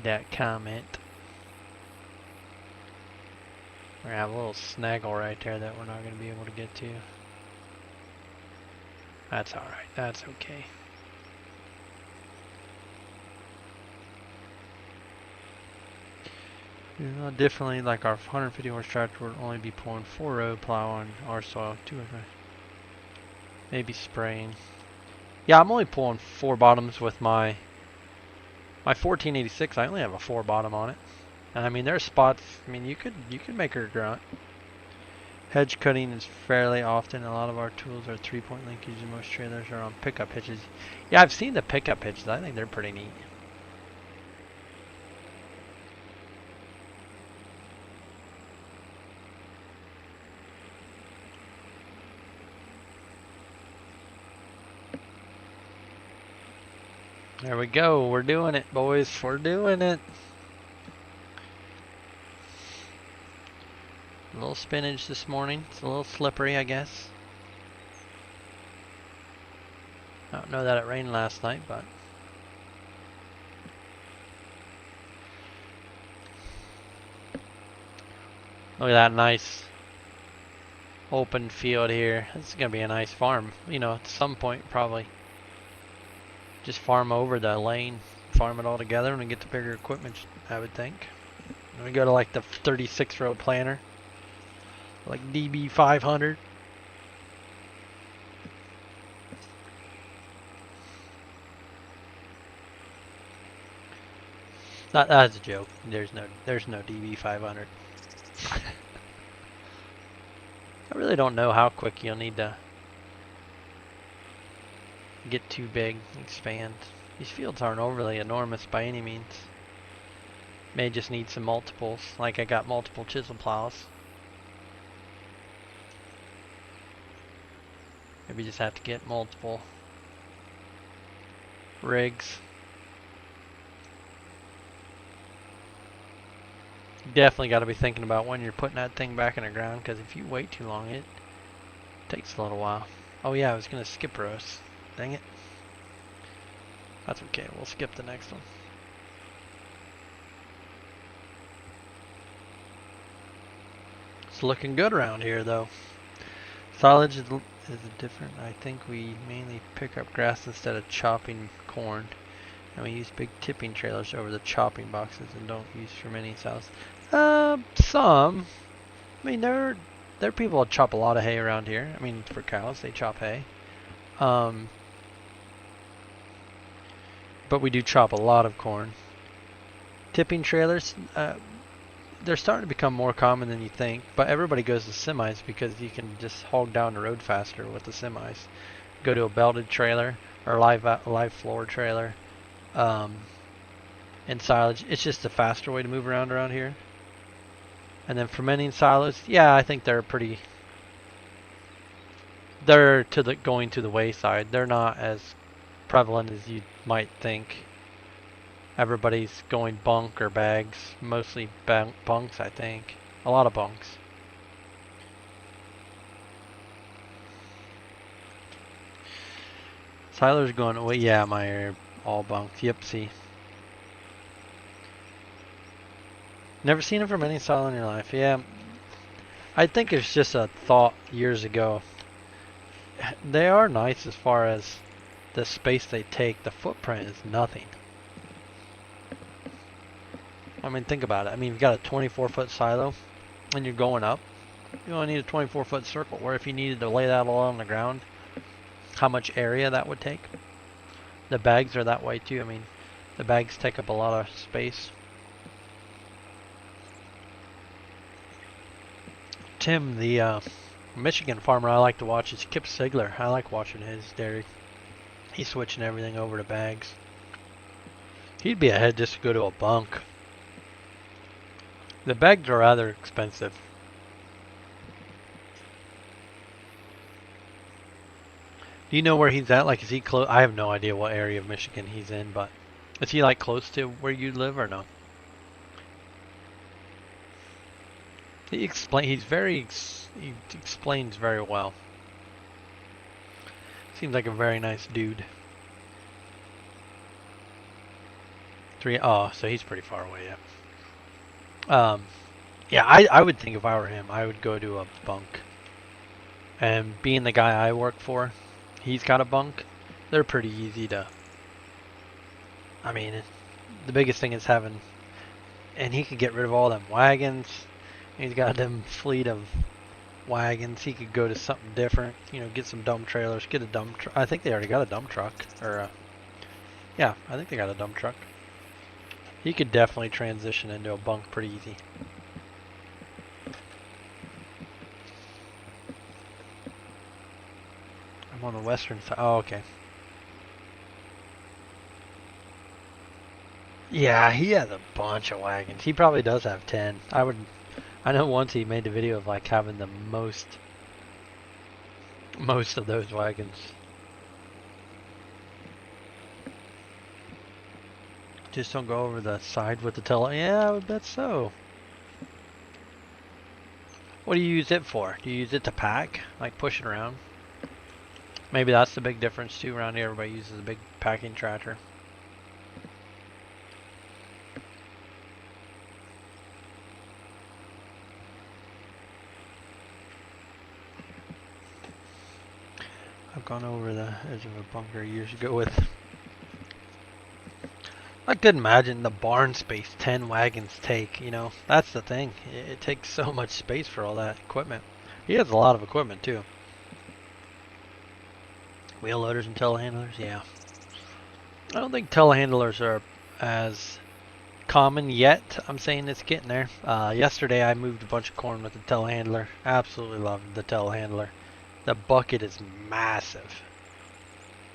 that comment. We have a little snaggle right there that we're not going to be able to get to. That's alright, that's okay. Differently, like our 150 horse tractor would only be pulling 4-row plow on our soil, 2 maybe spraying. Yeah, I'm only pulling 4 bottoms with my 1486. I only have a 4 bottom on it, and I mean there's spots. I mean you could make her grunt. Hedge cutting is fairly often. A lot of our tools are 3-point linkage, and most trailers are on pickup hitches. Yeah, I've seen the pickup hitches. I think they're pretty neat. There we go. We're doing it, boys. We're doing it. A little spinach this morning. It's a little slippery, I guess. I don't know that it rained last night, but look at that nice open field here. This is gonna be a nice farm. You know, at some point probably just farm over the lane, farm it all together, and we get the bigger equipment, I would think. And we go to like the 36-row planter, like DB 500. That's a joke. There's no DB 500. I really don't know how quick you'll need to get too big, expand. These fields aren't overly enormous by any means. May just need some multiples, like I got multiple chisel plows. Maybe just have to get multiple rigs. Definitely got to be thinking about when you're putting that thing back in the ground, because if you wait too long, it takes a little while. Oh yeah, I was going to skip rows. Dang it. That's okay, we'll skip the next one. It's looking good around here though. Silage is different. I think we mainly pick up grass instead of chopping corn. And we use big tipping trailers over the chopping boxes and don't use for many silos. Some. I mean, there are people that chop a lot of hay around here. I mean, for cows, they chop hay. But we do chop a lot of corn. Tipping trailers, they're starting to become more common than you think. But everybody goes to semis because you can just hog down the road faster with the semis. Go to a belted trailer or live floor trailer. And silage, it's just a faster way to move around here. And then fermenting silos, yeah, I think they're going to the wayside. They're not as prevalent as you might think. Everybody's going bunk or bags, mostly bunks, I think. A lot of bunks. Silos going away. Yeah, mine are all bunks. Yep, see. Never seen a fermenting silo in your life. Yeah. I think it's just a thought years ago. They are nice as far as the space they take. The footprint is nothing. I mean, think about it. I mean, you've got a 24-foot silo and you're going up. You only need a 24-foot circle. Where if you needed to lay that all on the ground, how much area that would take. The bags are that way too. I mean, the bags take up a lot of space. Tim, the Michigan farmer I like to watch is Kip Sigler. I like watching his dairy. He's switching everything over to bags. He'd be ahead just to go to a bunk. The bags are rather expensive. Do you know where he's at? Like, is he close? I have no idea what area of Michigan he's in, but is he like close to where you live or no? He explains very well. Seems like a very nice dude. Oh, so he's pretty far away, yeah. Yeah, I would think if I were him, I would go to a bunk. And being the guy I work for, he's got a bunk. They're pretty easy to. I mean, the biggest thing is having, and he could get rid of all them wagons. He's got them fleet of wagons. He could go to something different. You know, get some dump trailers. Get a dump truck. I think they already got a dump truck. Or, yeah, I think they got a dump truck. He could definitely transition into a bunk pretty easy. I'm on the western side. Oh, okay. Yeah, he has a bunch of wagons. He probably does have 10. I know once he made the video of like having the most of those wagons. Just don't go over the side with the tele. Yeah, I would bet so. What do you use it for? Do you use it to pack? Like push it around? Maybe that's the big difference too. Around here, everybody uses a big packing tractor. I've gone over the edge of a bunker years ago with. I could imagine the barn space 10 wagons take, you know. That's the thing. It takes so much space for all that equipment. He has a lot of equipment too. Wheel loaders and telehandlers, yeah. I don't think telehandlers are as common yet. I'm saying it's getting there. Yesterday I moved a bunch of corn with the telehandler. Absolutely loved the telehandler. The bucket is massive.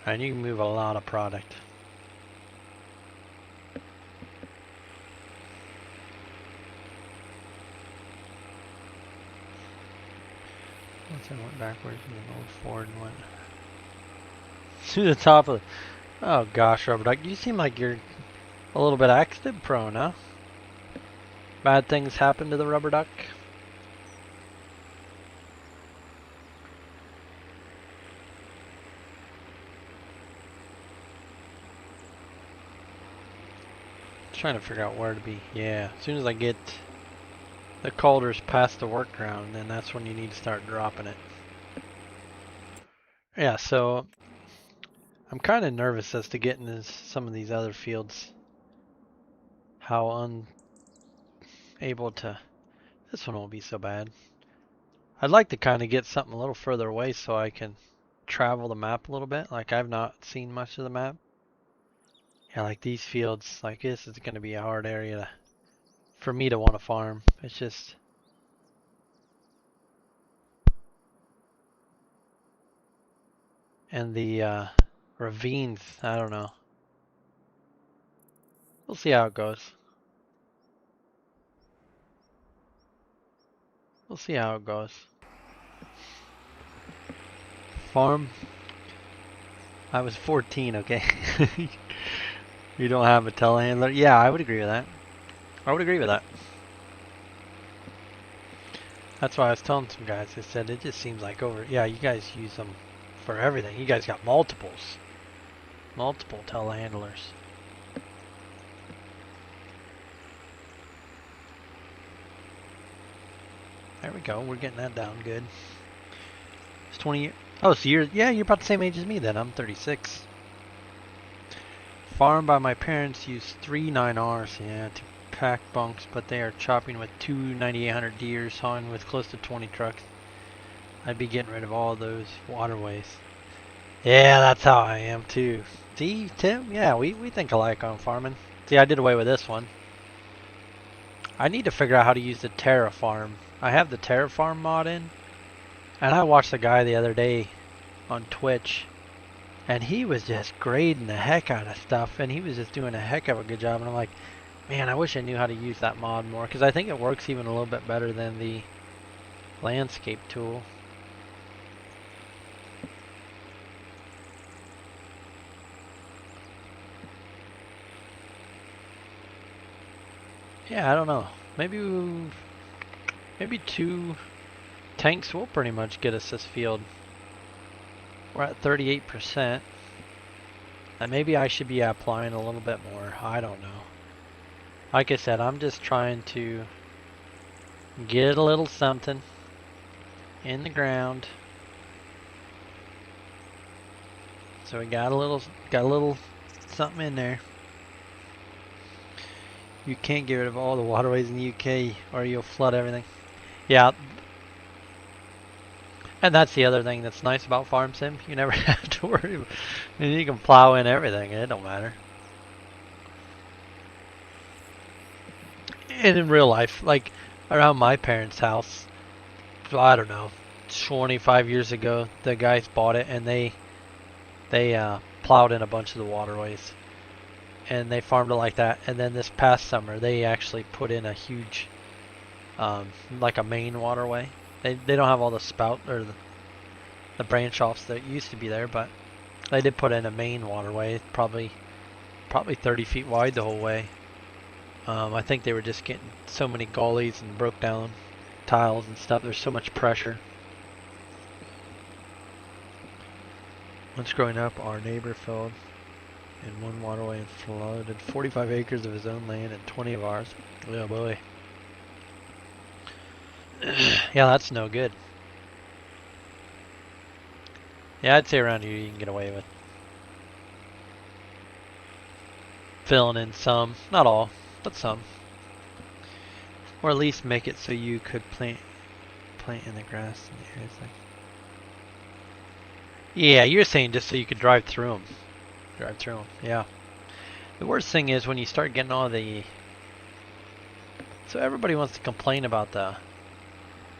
And you can move a lot of product. Once I went backwards and then moved forward and went to the top of the... Oh gosh, Rubber Duck, you seem like you're a little bit accident prone, huh? Bad things happen to the Rubber Duck? Trying to figure out where to be. Yeah, as soon as I get the Calders past the work ground, then that's when you need to start dropping it. Yeah, so I'm kind of nervous as to getting into some of these other fields. How unable to... This one won't be so bad. I'd like to kind of get something a little further away so I can travel the map a little bit. Like I've not seen much of the map. Yeah, like these fields, like this is going to be a hard area for me to want to farm. It's just... And the ravines, I don't know. We'll see how it goes. We'll see how it goes. Farm. I was 14, okay? You don't have a telehandler? Yeah, I would agree with that. I would agree with that. That's why I was telling some guys. I said it just seems like yeah, you guys use them for everything. You guys got multiples. Multiple telehandlers. There we go. We're getting that down good. It's 20 years. Oh, so you're about the same age as me then. I'm 36. Farmed by my parents use 3 9Rs, yeah, to pack bunks, but they are chopping with 2 9800 Deers, hauling with close to 20 trucks. I'd be getting rid of all those waterways. Yeah, that's how I am too. See, Tim? Yeah, we think alike on farming. See, I did away with this one. I need to figure out how to use the Terrafarm. I have the Terrafarm mod in, and I watched a guy the other day on Twitch, and he was just grading the heck out of stuff, and he was just doing a heck of a good job, and I'm like, Man, I wish I knew how to use that mod more, because I think it works even a little bit better than the landscape tool. Yeah, I don't know. Maybe 2 tanks will pretty much get us this field. We're at 38%. And maybe I should be applying a little bit more. I don't know. Like I said, I'm just trying to get a little something in the ground. So we got a little something in there. You can't get rid of all the waterways in the UK or you'll flood everything. Yeah. And that's the other thing that's nice about Farm Sim. You never have to worry about, and you can plow in everything. It don't matter. And in real life, like around my parents' house, I don't know, 25 years ago, the guys bought it and they plowed in a bunch of the waterways. And they farmed it like that. And then this past summer, they actually put in a huge, like a main waterway. They don't have all the spout or the branch offs that used to be there, but they did put in a main waterway, probably 30 feet wide the whole way. I think they were just getting so many gullies and broke down tiles and stuff. There's so much pressure. Once growing up, our neighbor filled in one waterway and flooded 45 acres of his own land and 20 of ours. Oh boy. Yeah, that's no good. Yeah, I'd say around here you can get away with filling in some, not all, but some. Or at least make it so you could plant in the grass in the areas like. Yeah, you're saying just so you could drive through them. Drive through them, yeah. The worst thing is when you start getting all the. So everybody wants to complain about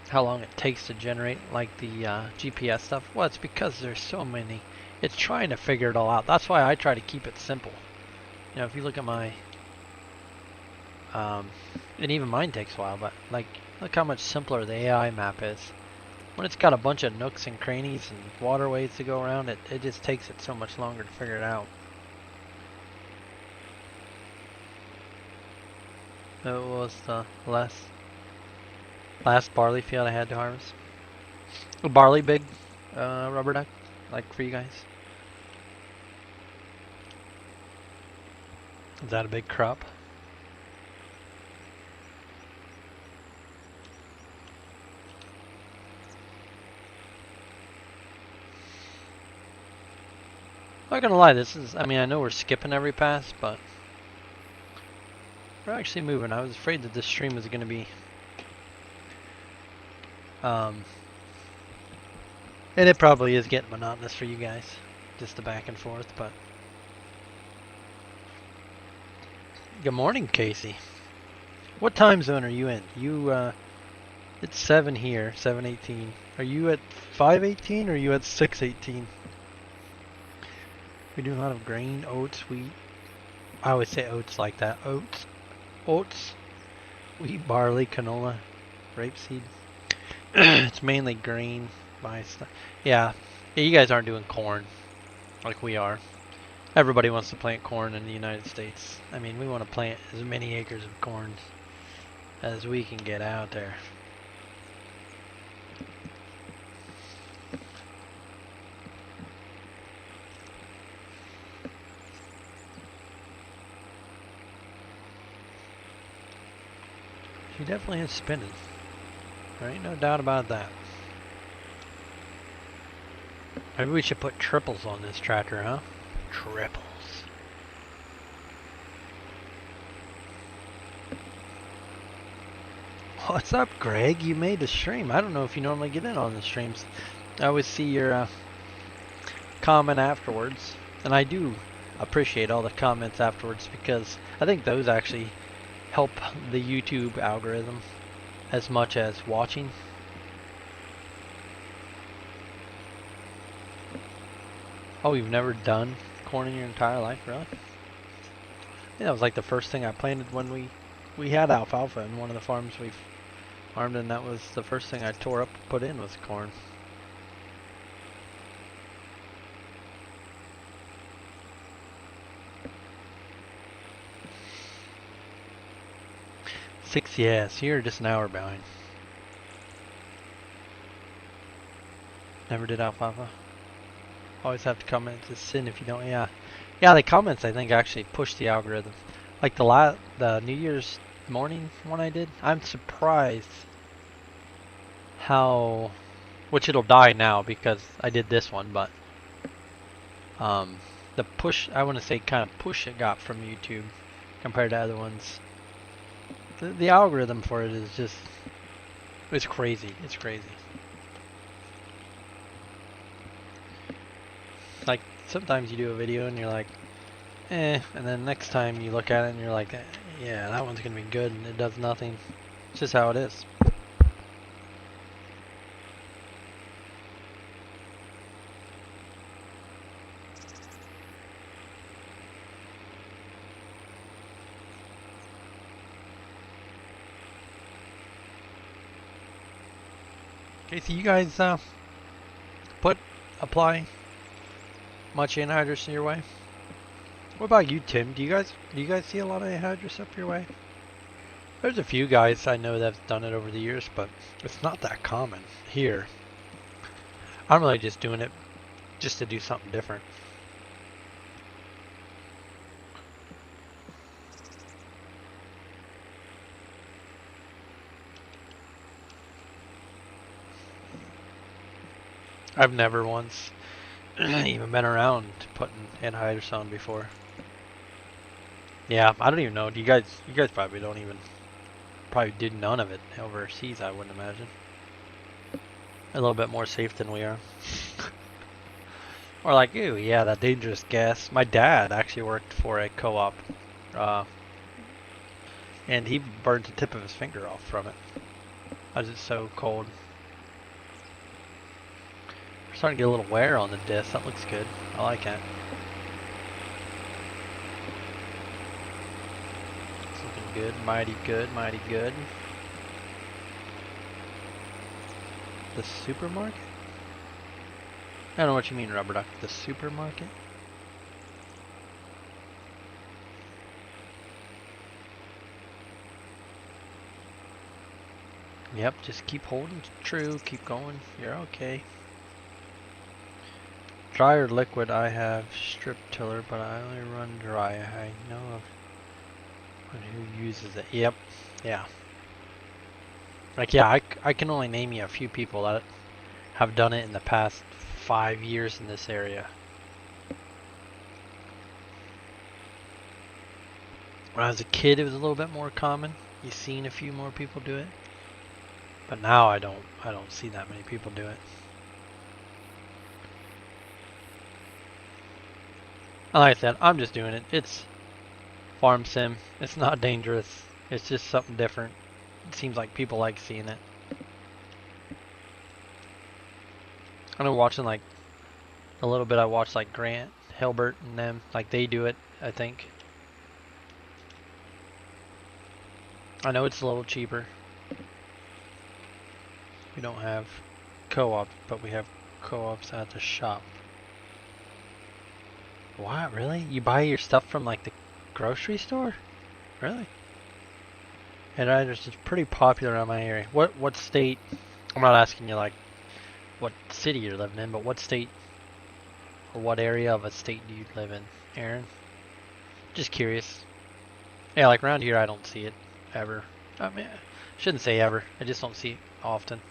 how long it takes to generate like the GPS stuff. Well, it's because there's so many. It's trying to figure it all out. That's why I try to keep it simple. You know, if you look at my, and even mine takes a while, but like, look how much simpler the AI map is. When it's got a bunch of nooks and crannies and waterways to go around, it just takes it so much longer to figure it out. That was the last barley field I had to harvest. A barley big rubber duck, like for you guys. Is that a big crop? Not gonna lie, I mean, I know we're skipping every pass, but we're actually moving. I was afraid that this stream was gonna be, and it probably is getting monotonous for you guys, just the back and forth, but. Good morning, Casey. What time zone are you in? It's 7 here, 7:18. Are you at 5:18 or are you at 6:18? We do a lot of grain, oats, wheat. I always say oats like that. Oats, wheat, barley, canola, rapeseed. It's mainly grain by stuff. Yeah, you guys aren't doing corn like we are. Everybody wants to plant corn in the United States. I mean, we want to plant as many acres of corn as we can get out there. She definitely is spinning. There ain't no doubt about that. Maybe we should put triples on this tractor, huh? Triples. What's up, Greg? You made the stream. I don't know if you normally get in on the streams. I always see your comment afterwards. And I do appreciate all the comments afterwards because I think those actually help the YouTube algorithm as much as watching. Oh, you've never done corn in your entire life, really? Yeah, it was like the first thing I planted when we had alfalfa in one of the farms we farmed, and that was the first thing I tore up and put in was corn. Six, yes, you're just an hour behind. Never did alfalfa. Always have to comment to sin if you don't. Yeah, yeah. The comments I think actually push the algorithm. Like the New Year's morning one I did. I'm surprised how, which it'll die now because I did this one, but the push, I want to say kind of push it got from YouTube compared to other ones. The algorithm for it is just, it's crazy. It's crazy. Like sometimes you do a video and you're like, and then next time you look at it and you're like, yeah, that one's gonna be good, and it does nothing. It's just how it is. Okay, so you guys apply much anhydrous in your way? What about you, Tim? Do you guys see a lot of anhydrous up your way? There's a few guys I know that have done it over the years, but it's not that common here. I'm really just doing it just to do something different. I've never once even been around putting anhydrous on before. Yeah, I don't even know. You guys probably don't even, probably did none of it overseas, I wouldn't imagine. A little bit more safe than we are. Or like, ew, yeah, that dangerous gas. My dad actually worked for a co-op, and he burned the tip of his finger off from it. Because it's so cold. We're starting to get a little wear on the disc. That looks good. I like it. It's looking good. Mighty good. Mighty good. The supermarket? I don't know what you mean, Rubber Duck. The supermarket? Yep, just keep holding true. Keep going. You're okay. Dry or liquid, I have strip tiller, but I only run dry. I know of who uses it. Yep. Yeah. Like, yeah, I can only name you a few people that have done it in the past 5 years in this area. When I was a kid, it was a little bit more common. You've seen a few more people do it. But now I don't see that many people do it. Like I said, I'm just doing it. It's farm sim. It's not dangerous. It's just something different. It seems like people like seeing it. I know watching like a little bit, I watched like Grant, Hilbert, and them. Like they do it, I think. I know it's a little cheaper. We don't have co-op, but we have co-ops at the shop. What, really? You buy your stuff from like the grocery store? Really? And it's pretty popular around my area. What state? I'm not asking you like what city you're living in, but what state or what area of a state do you live in, Aaron? Just curious. Yeah, like around here I don't see it ever. I mean, I shouldn't say ever. I just don't see it often.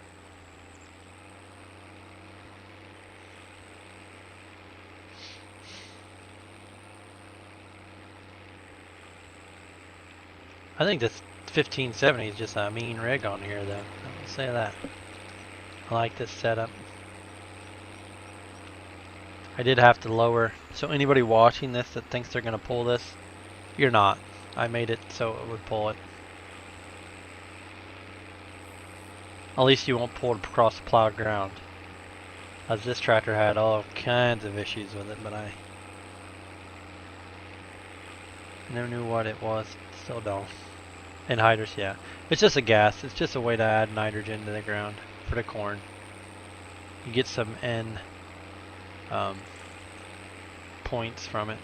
I think this 1570 is just a mean rig on here, though. I'll say that. I like this setup. I did have to lower, so anybody watching this that thinks they're going to pull this, you're not. I made it so it would pull it. At least you won't pull it across the plowed ground. As this tractor had all kinds of issues with it, but Never knew what it was. Still don't. Anhydrous, yeah. It's just a gas. It's just a way to add nitrogen to the ground for the corn. You get some N points from it.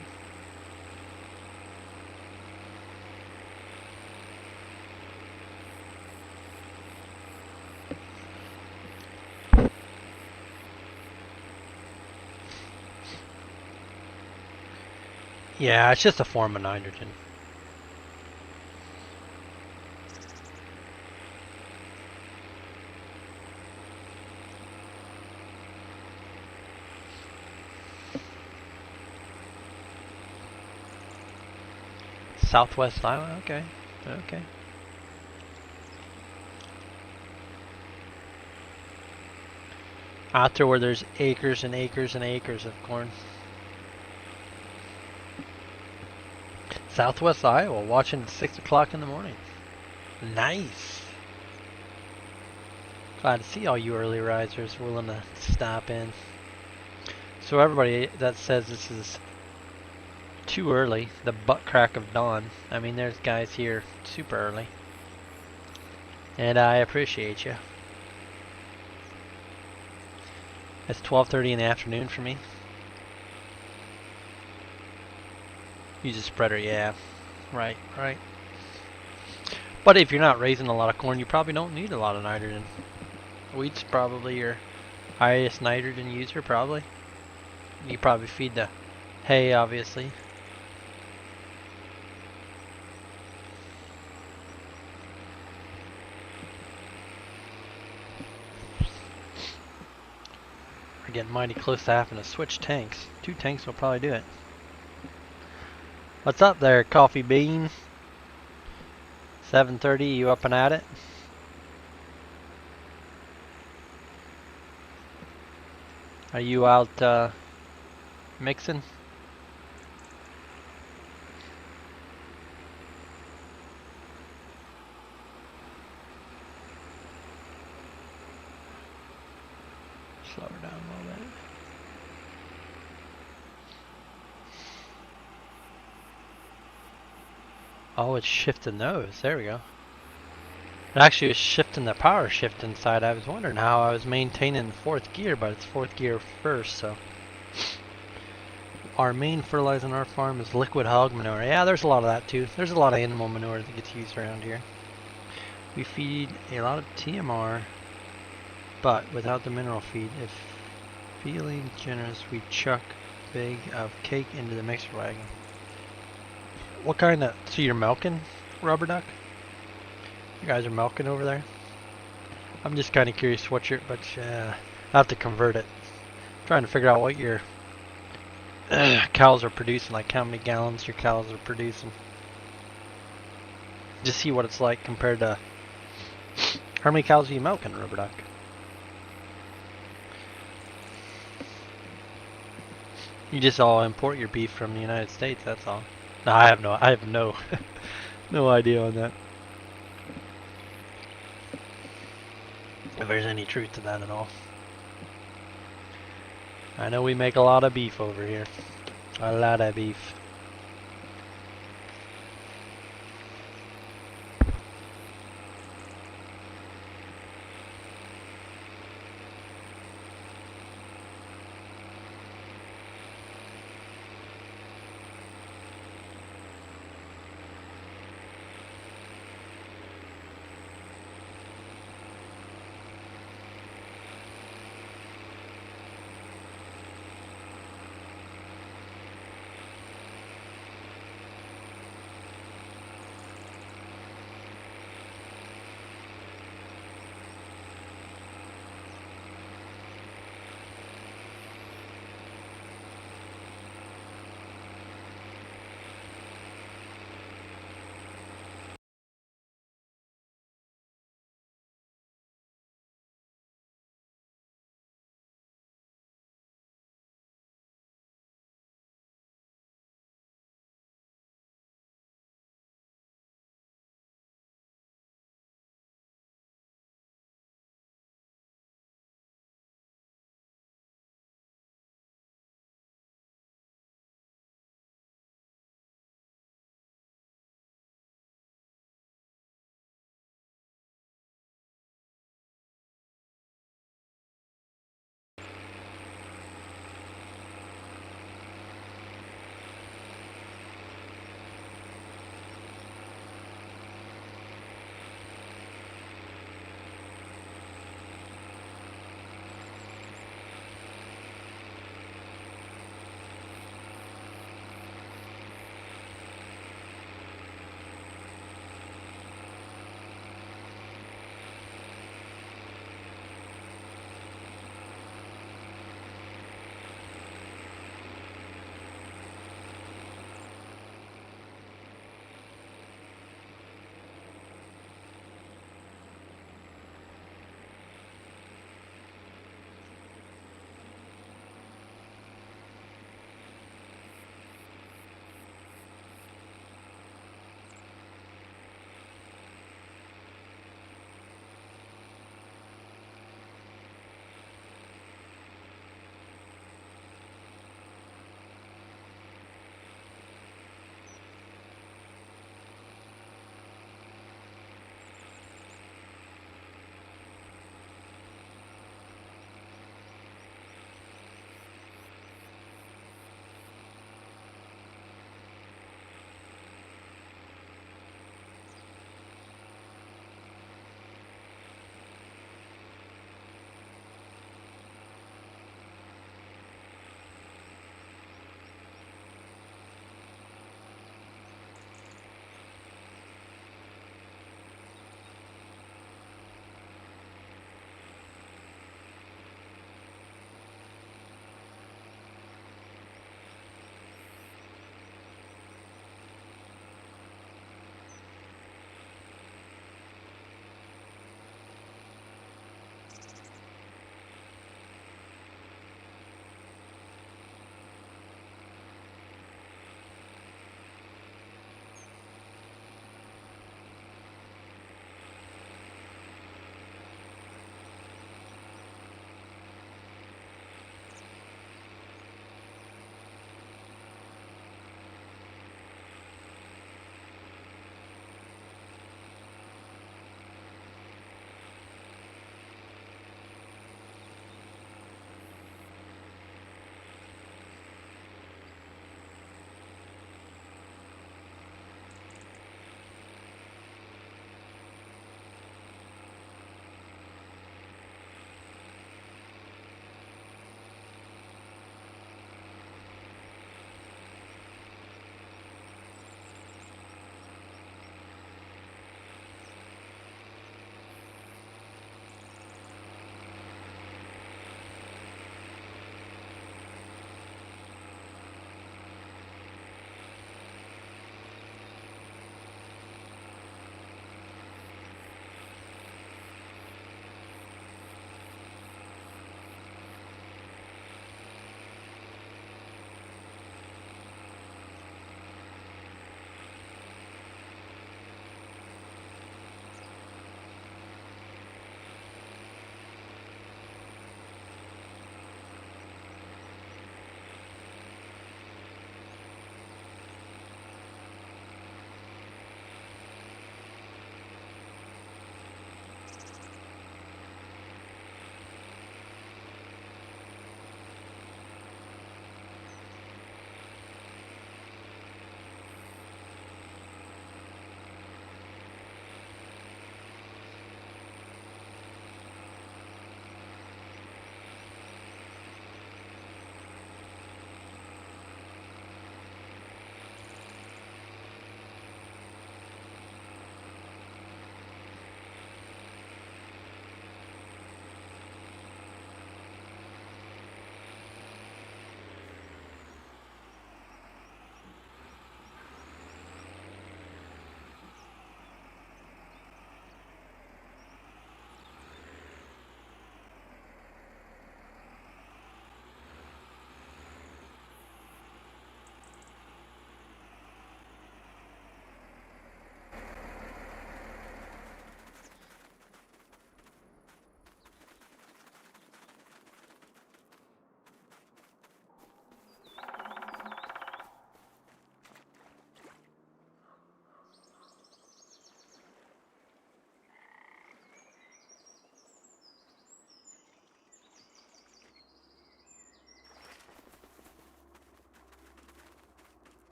Yeah, it's just a form of nitrogen. Southwest Iowa, okay. Okay. Out there where there's acres and acres and acres of corn. Southwest Iowa, watching at 6 o'clock in the morning. Nice. Glad to see all you early risers willing to stop in. So everybody that says this is too early, the butt crack of dawn. I mean, there's guys here super early. And I appreciate you. It's 12:30 in the afternoon for me. Use a spreader, yeah. Right. But if you're not raising a lot of corn, you probably don't need a lot of nitrogen. Wheat's probably your highest nitrogen user, probably. You probably feed the hay, obviously. We're getting mighty close to having to switch tanks. 2 tanks will probably do it. What's up there, Coffee Bean? 7:30, you up and at it? Are you out mixing? Slow her down a little bit. Oh, it's shifting those. There we go. It actually was shifting the power shift inside. I was wondering how I was maintaining 4th gear, but it's 4th gear first, so. Our main fertilizer on our farm is liquid hog manure. Yeah, there's a lot of that too. There's a lot of animal manure that gets used around here. We feed a lot of TMR, but without the mineral feed. If feeling generous, we chuck a bag of cake into the mixer wagon. What kind of... So you're milking, Rubber Duck? You guys are milking over there? I'm just kind of curious what your... But I have to convert it. I'm trying to figure out what your cows are producing, like how many gallons your cows are producing. Just see what it's like compared to... How many cows are you milking, Rubber Duck? You just all import your beef from the United States, that's all. No, I have no no idea on that. If there's any truth to that at all. I know we make a lot of beef over here. A lot of beef.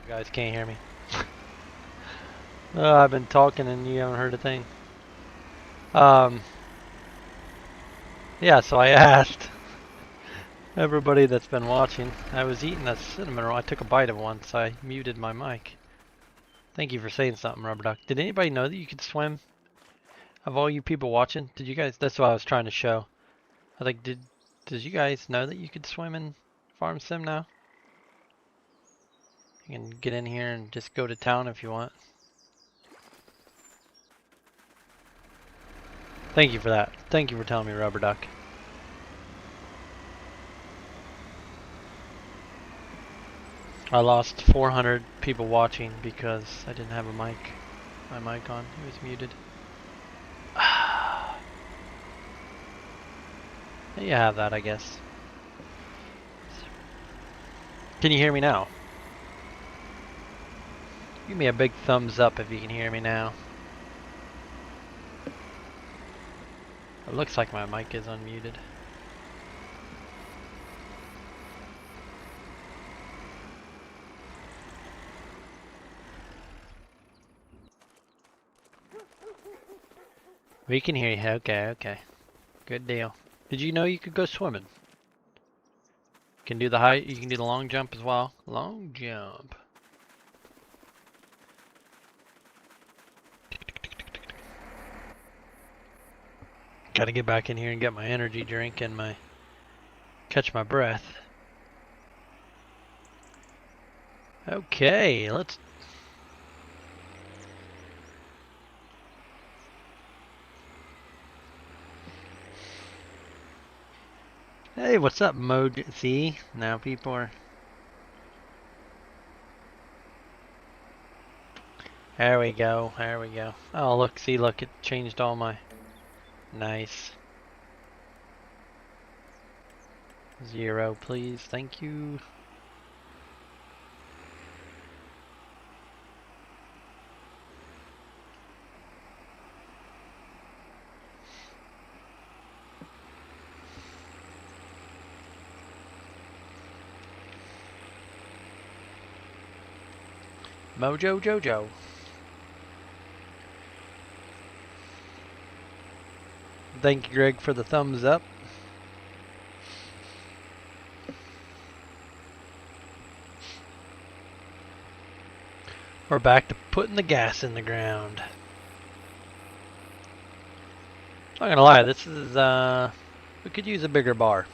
You guys can't hear me. I've been talking and you haven't heard a thing. Yeah, so I asked everybody that's been watching. I was eating a cinnamon roll. I took a bite of one, so I muted my mic. Thank you for saying something, Rubber Duck. Did anybody know that you could swim? Of all you people watching, did you guys? That's what I was trying to show. I was like, did you guys know that you could swim in Farm Sim now? You can get in here and just go to town if you want. Thank you for that. Thank you for telling me, Rubber Duck. I lost 400 people watching because I didn't have a mic. My mic on. It was muted. You have that, I guess. Can you hear me now? Give me a big thumbs up if you can hear me now. It looks like my mic is unmuted. We can hear you. Okay, okay. Good deal. Did you know you could go swimming? You can do the high, you can do the long jump as well. Long jump. Gotta get back in here and get my energy drink and my catch my breath. Okay, let's. Hey, what's up, Mode? See, now people are. There we go. There we go. Oh, look, see, look, it changed all my. Nice. 0, please. Thank you. Mojo Jojo. Thank you, Greg, for the thumbs up. We're back to putting the gas in the ground. Not gonna lie, this is, we could use a bigger bar.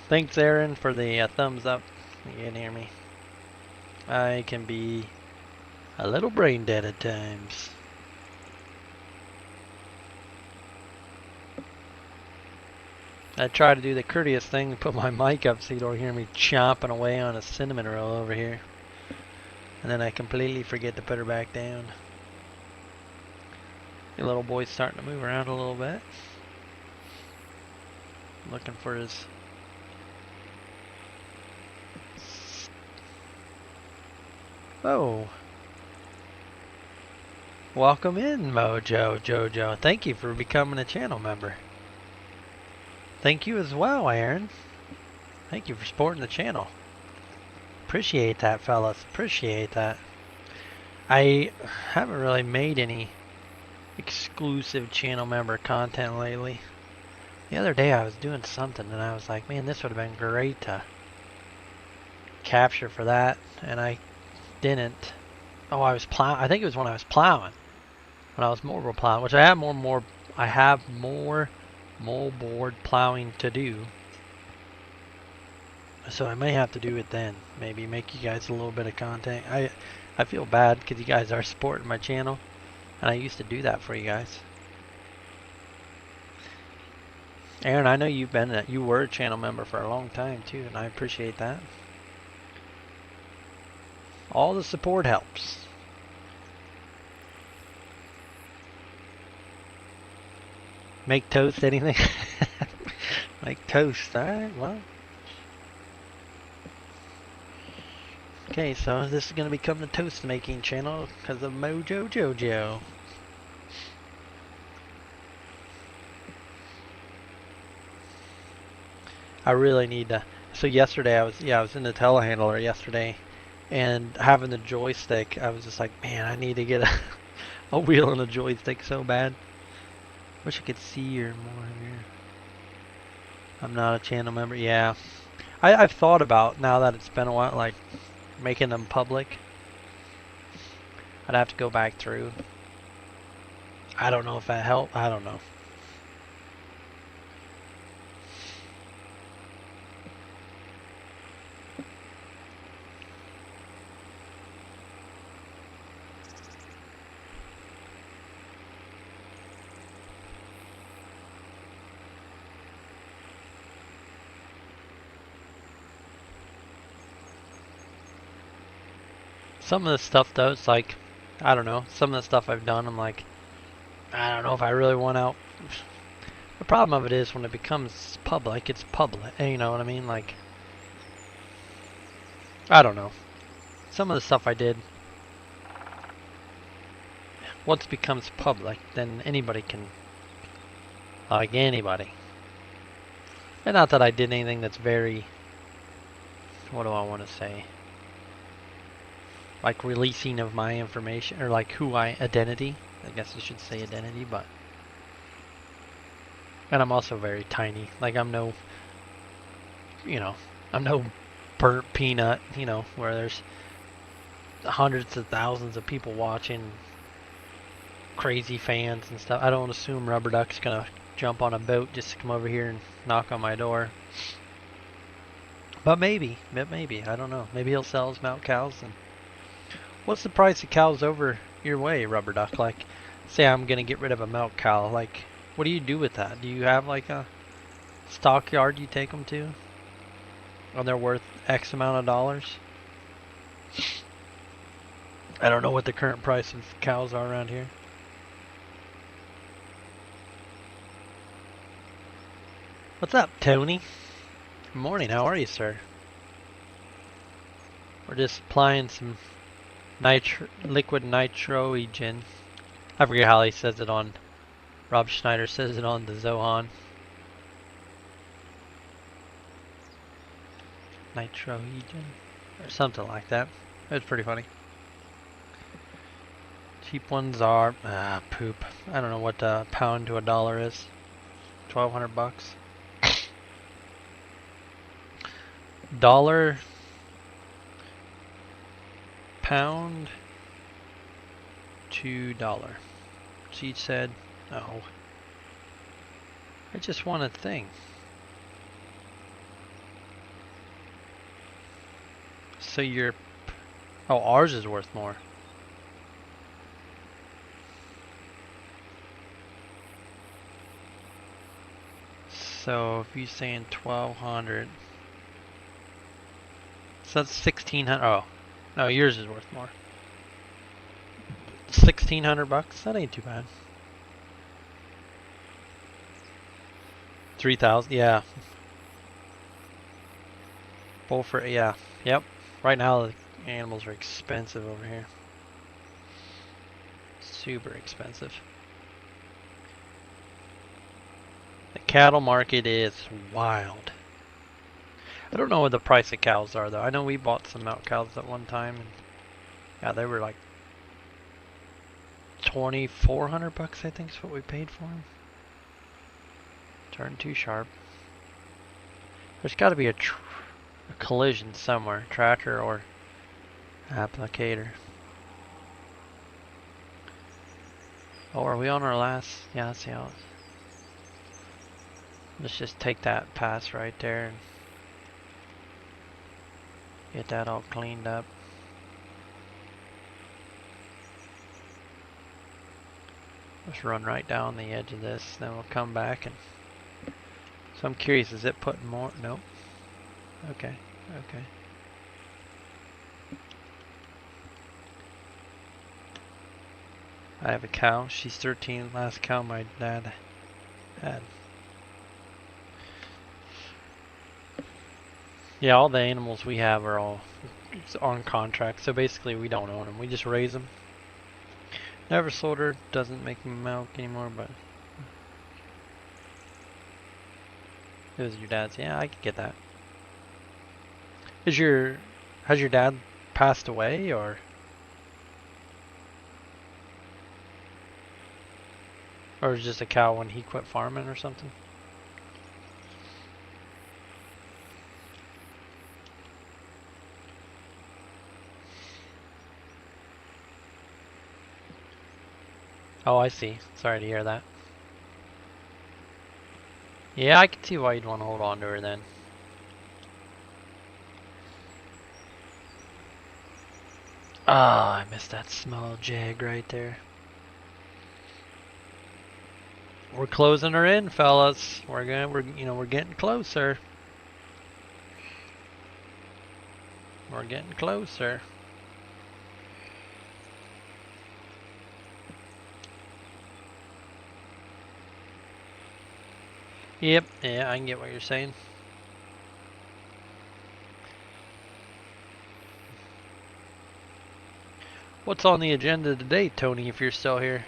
Thanks, Aaron, for the thumbs up. You can hear me. I can be a little brain dead at times. I try to do the courteous thing and put my mic up so you don't hear me chomping away on a cinnamon roll over here. And then I completely forget to put her back down. The little boy's starting to move around a little bit. Looking for his... Oh. Welcome in, Mojo Jojo. Thank you for becoming a channel member. Thank you as well, Aaron. Thank you for supporting the channel. Appreciate that, fellas. Appreciate that. I haven't really made any exclusive channel member content lately. The other day I was doing something and I was like, man, this would have been great to capture for that, and I didn't. Oh, I was plowing. I think it was when I was plowing. When I was mobile plowing, which I have more moldboard plowing to do. So I may have to do it then. Maybe make you guys a little bit of content. I feel bad because you guys are supporting my channel, and I used to do that for you guys. Aaron, I know you were a channel member for a long time too, and I appreciate that. All the support helps. Make toast, anything? Make toast, alright, well. Okay, so this is going to become the toast making channel because of Mojo Jojo. I really need to. So yesterday I was in the telehandler yesterday, and having the joystick, I was just like, man, I need to get a wheel and a joystick so bad. Wish I could see you more here. I'm not a channel member. Yeah, I've thought about, now that it's been a while, like making them public. I'd have to go back through. I don't know if that helped. I don't know. Some of the stuff though, it's like, I don't know, some of the stuff I've done, I'm like, I don't know if I really want out. The problem of it is when it becomes public, it's public, you know what I mean? Like, I don't know. Some of the stuff I did, once it becomes public, then anybody can, like anybody. And not that I did anything that's very, what do I want to say? Like releasing of my information, or like identity. I guess I should say identity, but. And I'm also very tiny. Like I'm no, I'm no burnt peanut, where there's hundreds of thousands of people watching, crazy fans and stuff. I don't assume Rubber Duck's gonna jump on a boat just to come over here and knock on my door. But maybe, I don't know. Maybe he'll sell his milk cows. And what's the price of cows over your way, Rubber Duck? Like, say I'm gonna get rid of a milk cow. Like, what do you do with that? Do you have like a stockyard you take them to? And they're worth X amount of dollars? I don't know what the current price of cows are around here. What's up, Tony? Good morning, how are you, sir? We're just applying some liquid nitrogen. I forget how he says it on, Rob Schneider says it on the Zohan. Nitrogen, or something like that. It's pretty funny. Cheap ones are, poop. I don't know what a pound to a dollar is. 1,200 bucks. Dollar, pound, $2. She said, oh, I just want a thing. So oh, ours is worth more. So if you're saying 1,200, so that's 1,600. Oh, no, yours is worth more. 1,600 bucks. That ain't too bad. 3,000. Yeah. Bull for, yeah. Yep. Right now the animals are expensive over here. Super expensive. The cattle market is wild. I don't know what the price of cows are though. I know we bought some milk cows at one time, and yeah, they were like $2,400, I think is what we paid for them. Turn too sharp. There's got to be a collision somewhere, tractor or applicator. Oh, are we on our last? Yeah, let's see how. Let's just take that pass right there and get that all cleaned up. Let's run right down the edge of this, then we'll come back and. So I'm curious, is it putting more? Nope. Okay, okay. I have a cow. She's 13. Last cow my dad had. Yeah, all the animals we have are all on contract. So basically we don't own them. We just raise them. Never sold her. Doesn't make milk anymore, but it was your dad's. Yeah, I could get that. Has your dad passed away or is just a cow when he quit farming or something? Oh, I see. Sorry to hear that. Yeah, I can see why you'd want to hold on to her then. Ah, I missed that small jag right there. We're closing her in, fellas. We're getting closer. We're getting closer. Yep, yeah, I can get what you're saying. What's on the agenda today, Tony, if you're still here?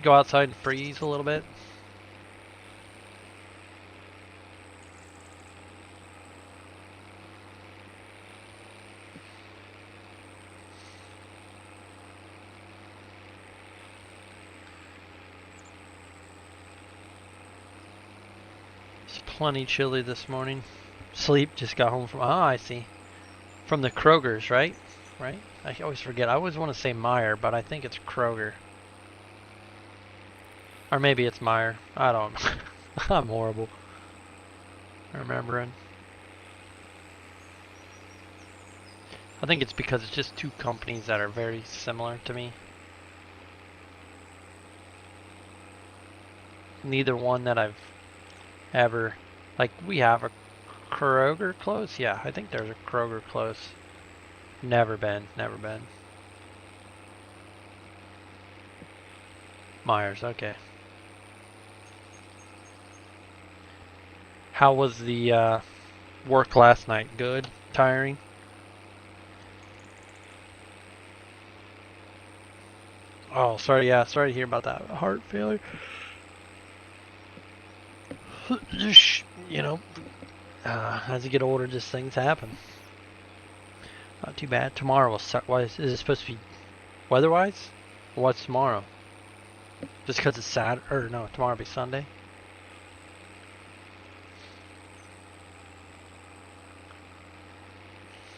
Go outside and freeze a little bit? It's plenty chilly this morning. Sleep, just got home from, I see. From the Kroger's, right? Right? I always forget. I always want to say Meijer, but I think it's Kroger. Or maybe it's Meijer. I don't know. I'm horrible remembering. I think it's because it's just two companies that are very similar to me. Neither one that I've ever, like, we have a Kroger close? Yeah, I think there's a Kroger close. Never been. Meijer's, okay. How was the work last night? Good? Tiring? Oh, sorry, yeah, sorry to hear about that. Heart failure. You know, as you get older, just things happen. Not too bad. Tomorrow will suck. Why is it supposed to be weather-wise? What's tomorrow? Just because it's Saturday? Or no, tomorrow will be Sunday?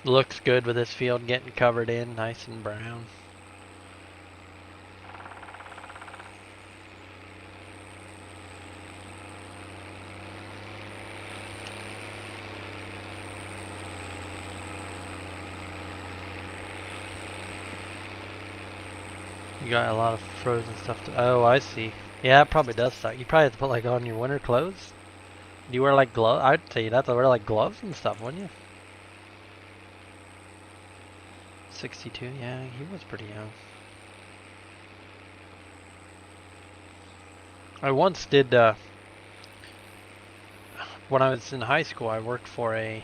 Looks good with this field getting covered in, nice and brown. You got a lot of frozen stuff to, oh, I see. Yeah, it probably does suck. You probably have to put like on your winter clothes. Do you wear like gloves? I'd say you'd have to wear like gloves and stuff, wouldn't you? 62, yeah, he was pretty young. I once did, when I was in high school, I worked for a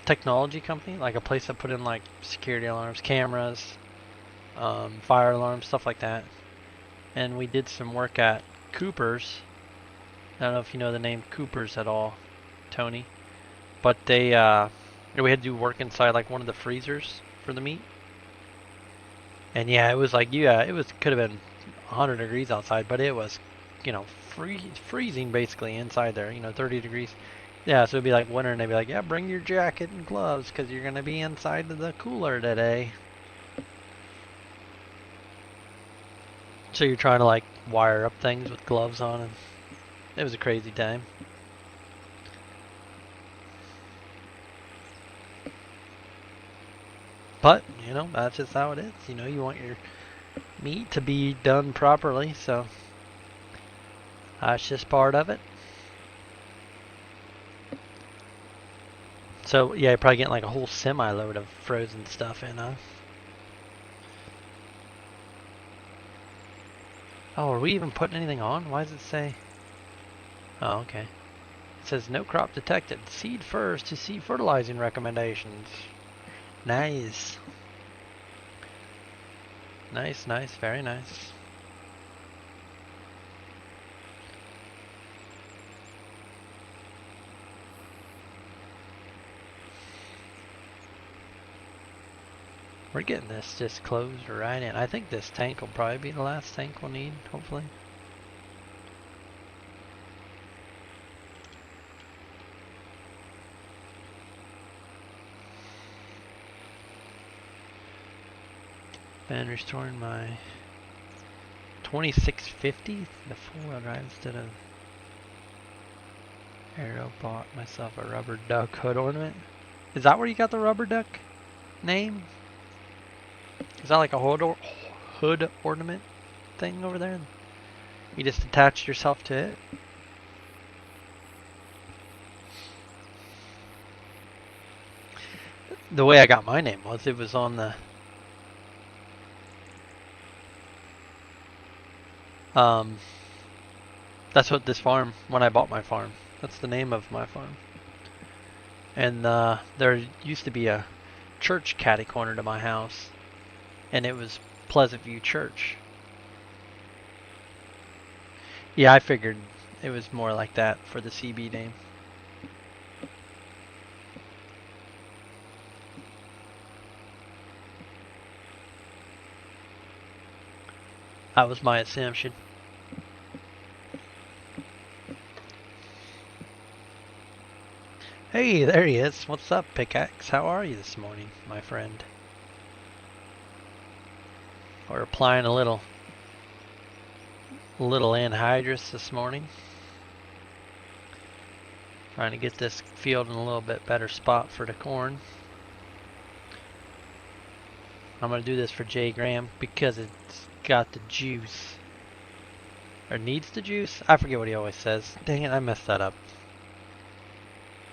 technology company, like a place that put in like security alarms, cameras, fire alarms, stuff like that. And we did some work at Cooper's, I don't know if you know the name Coopers at all, Tony. But they, we had to do work inside like one of the freezers for the meat. And yeah, it was like, yeah, could have been 100 degrees outside, but it was, freezing basically inside there, 30 degrees. Yeah, so it'd be like winter and they'd be like, yeah, bring your jacket and gloves because you're going to be inside the cooler today. So you're trying to like wire up things with gloves on, and it was a crazy time. But, that's just how it is. You want your meat to be done properly, so that's just part of it. So, yeah, you're probably getting like a whole semi-load of frozen stuff in, huh? Oh, are we even putting anything on? Why does it say? Oh, okay. It says no crop detected. Seed first to see fertilizing recommendations. Nice. Nice, nice, very nice. We're getting this just closed right in. I think this tank will probably be the last tank we'll need, hopefully. Been restoring my 2650, the 4-wheel drive instead of Arrow. Bought myself a rubber duck hood ornament. Is that where you got the rubber duck name? Is that like a hood ornament thing over there? You just attached yourself to it? The way I got my name was, it was on the that's what this farm, when I bought my farm, that's the name of my farm. And there used to be a church catty corner to my house, and it was Pleasant View Church. Yeah, I figured it was more like that for the CB name. That was my assumption. Hey, there he is. What's up, Pickaxe? How are you this morning, my friend? We're applying a little anhydrous this morning. Trying to get this field in a little bit better spot for the corn. I'm going to do this for J. Graham because it's got the juice. Or needs the juice? I forget what he always says. Dang it, I messed that up.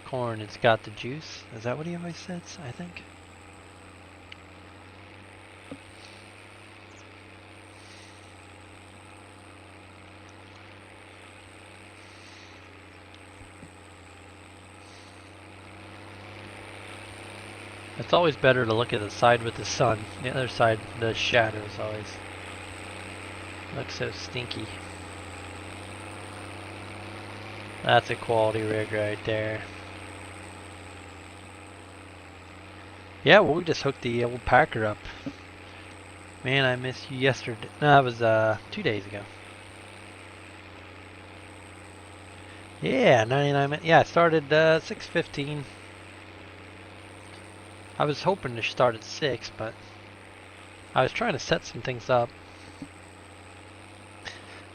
Corn, it's got the juice. Is that what he always says, I think? It's always better to look at the side with the sun. The other side, the shadows always look so stinky. That's a quality rig right there. Yeah, well, we just hooked the old Packer up. Man, I missed you yesterday. No, that was 2 days ago. Yeah, 99 minutes. Yeah, I started 6:15. I was hoping to start at 6, but I was trying to set some things up.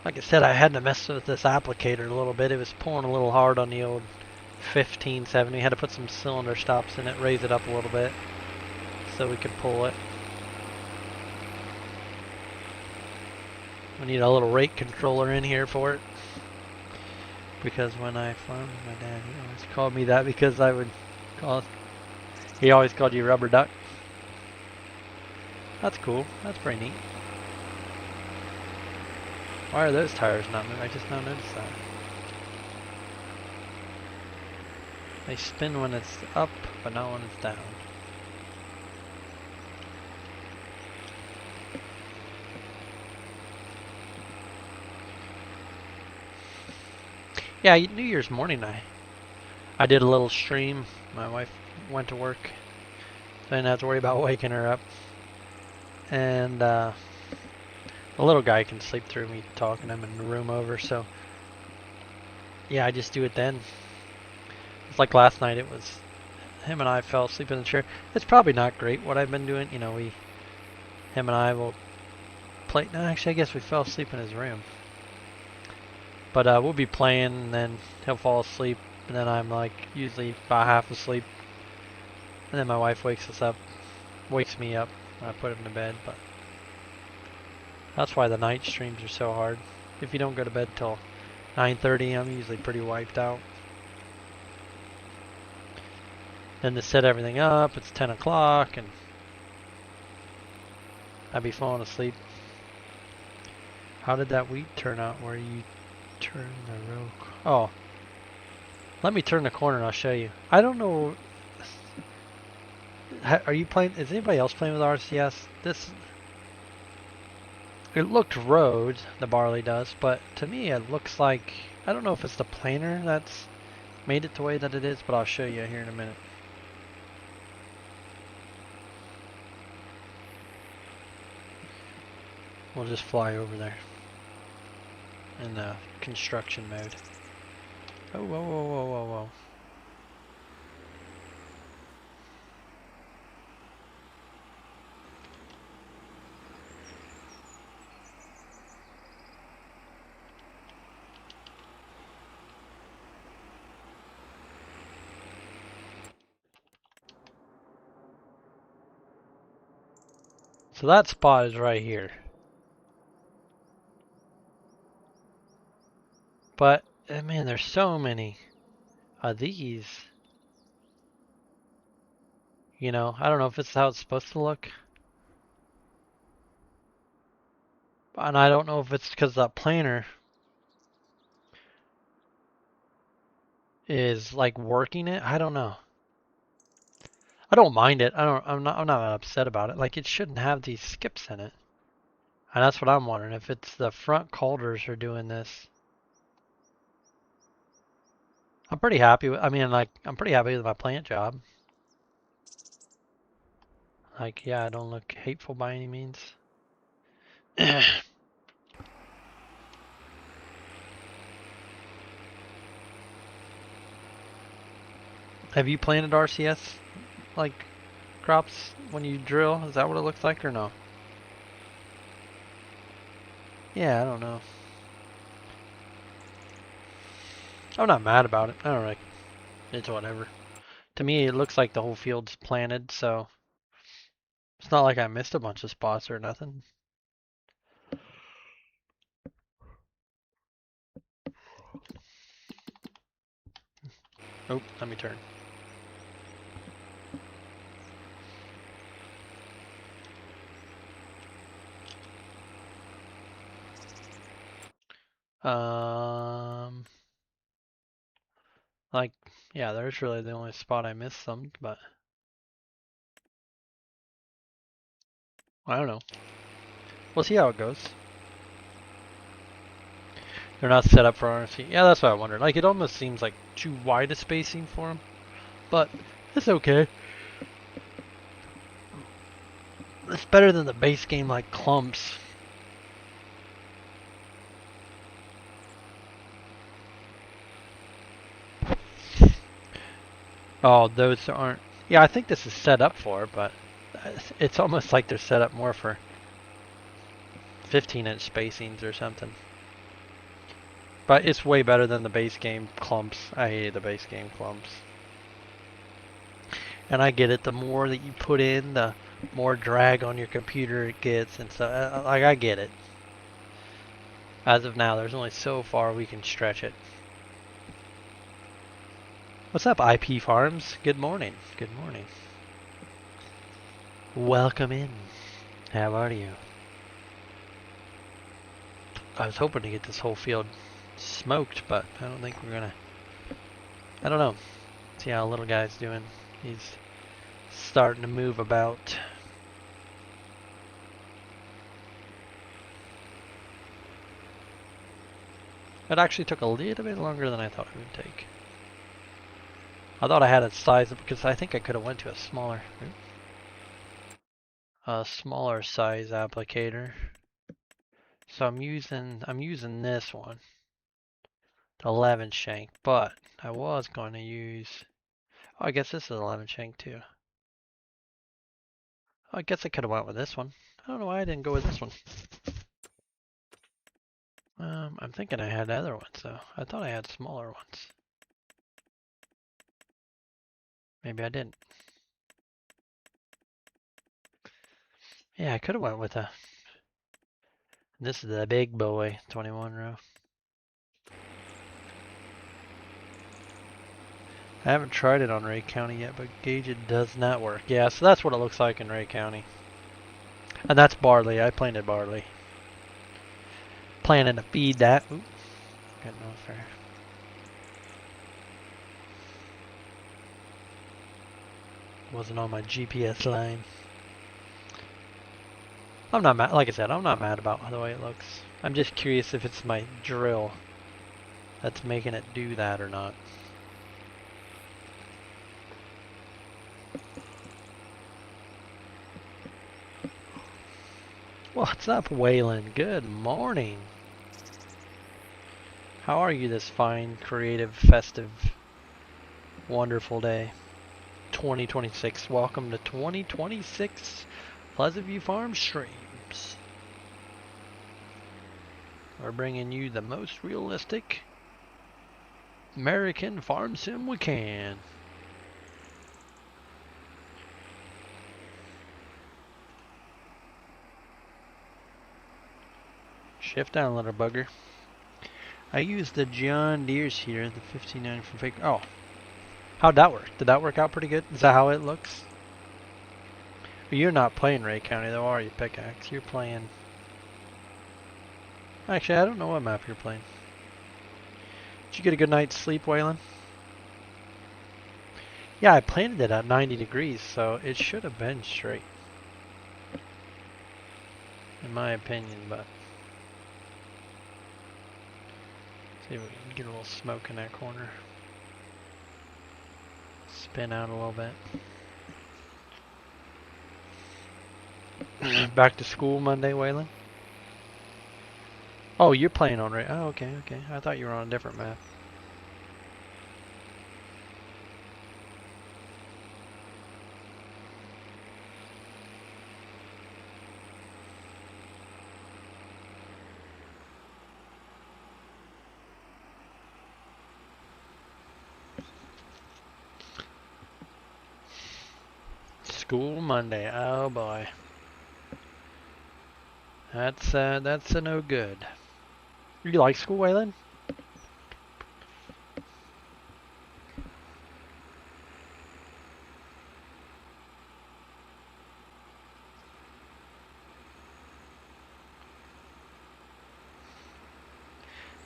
Like I said, I had to mess with this applicator a little bit. It was pulling a little hard on the old 1570. We had to put some cylinder stops in it, raise it up a little bit so we could pull it. We need a little rate controller in here for it. Because when I farmed my dad, he always called me that because I would call it. He always called you rubber duck. That's cool. That's pretty neat. Why are those tires not moving? I just now noticed that. They spin when it's up, but not when it's down. Yeah, New Year's morning I did a little stream. My wife went to work, so I didn't have to worry about waking her up. And the little guy can sleep through me talking. I'm in the room over, so yeah, I just do it then. It's like last night. It was him and I fell asleep in the chair. It's probably not great what I've been doing. You know, him and I will play. No, actually, I guess we fell asleep in his room. But we'll be playing, and then he'll fall asleep, and then I'm like usually about half asleep, and then my wife wakes me up when I put him to bed. But that's why the night streams are so hard. If you don't go to bed till 9:30, I'm usually pretty wiped out. Then to set everything up, it's 10 o'clock, and I'd be falling asleep. How did that wheat turn out where you turn the row? Oh, let me turn the corner and I'll show you. I don't know. Are you playing? Is anybody else playing with RCS? It looked road, the barley does, but to me it looks like, I don't know if it's the planer that's made it the way that it is, but I'll show you here in a minute. We'll just fly over there in the construction mode. Oh, whoa, whoa, whoa, whoa, whoa. So that spot is right here. But, man, there's so many of these. You know, I don't know if it's how it's supposed to look. And I don't know if it's because that planer is like working it. I don't know. I don't mind it. I'm not upset about it. Like, it shouldn't have these skips in it. And that's what I'm wondering, if it's the front coulters are doing this. I'm pretty happy with, I'm pretty happy with my plant job. Like, yeah, I don't look hateful by any means. Have you planted RCS, like, crops when you drill? Is that what it looks like or no? Yeah, I don't know. I'm not mad about it. I don't know. It's whatever. To me, it looks like the whole field's planted, so it's not like I missed a bunch of spots or nothing. Oh, let me turn. Like, yeah, there's really the only spot I missed some, but I don't know. We'll see how it goes. They're not set up for RC. Yeah, that's what I wondered. Like, it almost seems like too wide a spacing for them, but it's okay. It's better than the base game like clumps. Oh, those aren't. Yeah, I think this is set up for, but it's almost like they're set up more for 15-inch spacings or something. But it's way better than the base game clumps. I hate the base game clumps. And I get it. The more that you put in, the more drag on your computer it gets, and so like I get it. As of now, there's only so far we can stretch it. What's up, IP Farms? Good morning. Good morning. Welcome in. How are you? I was hoping to get this whole field smoked, but I don't think we're gonna. I don't know. See how little guy's doing. He's starting to move about. It actually took a little bit longer than I thought it would take. I thought I had a size because I think I could have went to a smaller size applicator. So I'm using this one, the 11 shank, but I was going to use. Oh, I guess this is 11 shank too. Oh, I guess I could have went with this one. I don't know why I didn't go with this one. I'm thinking I had other ones though. I thought I had smaller ones. Maybe I didn't. Yeah, I could have went with a. This is the big boy, 21 row. I haven't tried it on Ray County yet, but gauge it does not work. Yeah, so that's what it looks like in Ray County. And that's barley. I planted barley. Planning to feed that. Ooh, getting off there. Wasn't on my GPS line. I'm not mad. Like I said, I'm not mad about the way it looks. I'm just curious if it's my drill that's making it do that or not. What's up, Waylon? Good morning. How are you this fine, creative, festive, wonderful day? 2026. Welcome to 2026 Pleasant View Farm Streams. We're bringing you the most realistic American farm sim we can. Shift down, little bugger. I used the John Deere's here, the 59 from Fake. Oh, how'd that work? Did that work out pretty good? Is that how it looks? You're not playing Ray County though, are you, Pickaxe? You're playing. Actually, I don't know what map you're playing. Did you get a good night's sleep, Waylon? Yeah, I planted it at 90 degrees, so it should have been straight. In my opinion, but. See if we can get a little smoke in that corner. Spin out a little bit. Back to school Monday, Waylon? Oh, you're playing on Ray. Oh, okay, okay. I thought you were on a different map. School Monday. Oh boy. That's a no good. You like school, Waylon?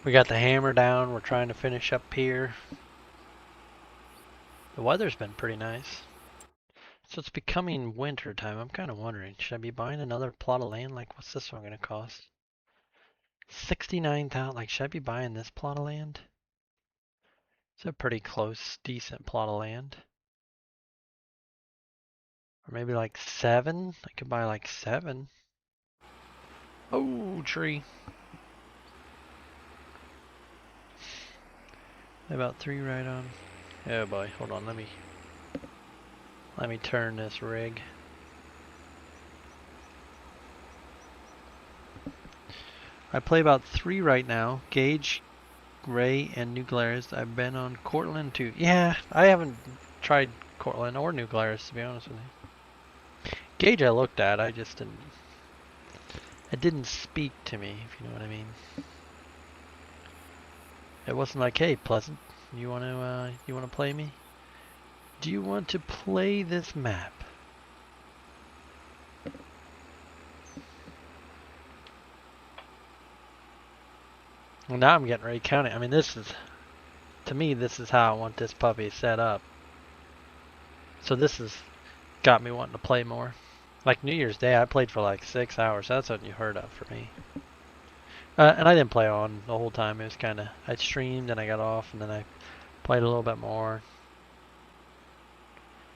We got the hammer down. We're trying to finish up here. The weather's been pretty nice. So it's becoming winter time. I'm kind of wondering, should I be buying another plot of land? Like, what's this one going to cost? 69,000. Like, should I be buying this plot of land? It's a pretty close, decent plot of land. Or maybe like 7? I could buy like 7. Oh, tree. About 3 right on. Oh boy, hold on, let me turn this rig. I play about 3 right now. Gage, Ray, and New Glarus. I've been on Cortland too. Yeah, I haven't tried Cortland or New Glarus to be honest with you. Gage I looked at, I just didn't. It didn't speak to me, if you know what I mean. It wasn't like, hey, Pleasant, you wanna play me? Do you want to play this map? Well, now I'm getting Ray County. I mean, to me, this is how I want this puppy set up. So this has got me wanting to play more. Like New Year's Day, I played for like 6 hours. That's what you heard of for me. And I didn't play on the whole time. It was kind of, I streamed and I got off and then I played a little bit more.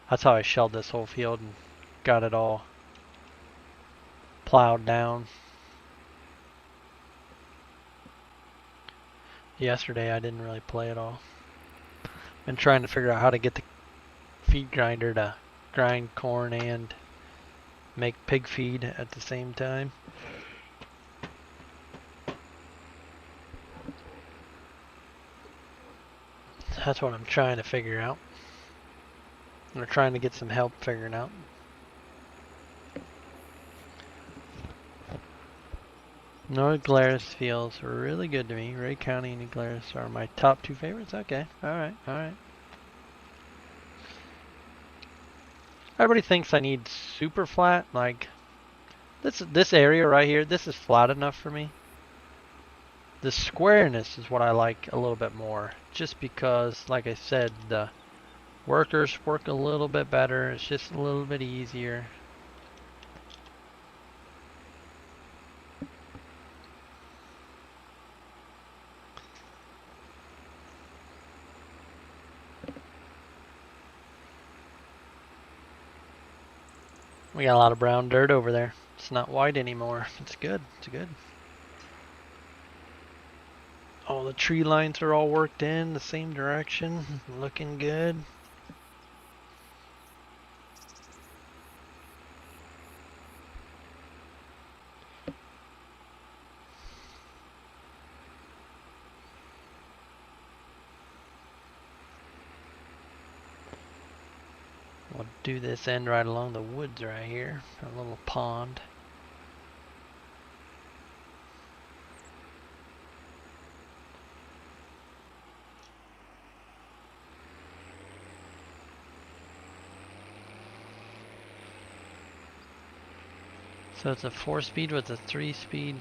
That's how I shelled this whole field and got it all plowed down. Yesterday I didn't really play at all. Been trying to figure out how to get the feed grinder to grind corn and make pig feed at the same time. That's what I'm trying to figure out. We're trying to get some help figuring out. North Glarus feels really good to me. Ray County and New Glarus are my top 2 favorites. Okay, alright, alright. Everybody thinks I need super flat. Like, this area right here, this is flat enough for me. The squareness is what I like a little bit more. Just because, like I said, the workers work a little bit better. It's just a little bit easier. We got a lot of brown dirt over there. It's not white anymore. It's good. It's good. All the tree lines are all worked in the same direction. Looking good. We'll do this end right along the woods right here. A little pond. So it's a 4-speed with a 3-speed.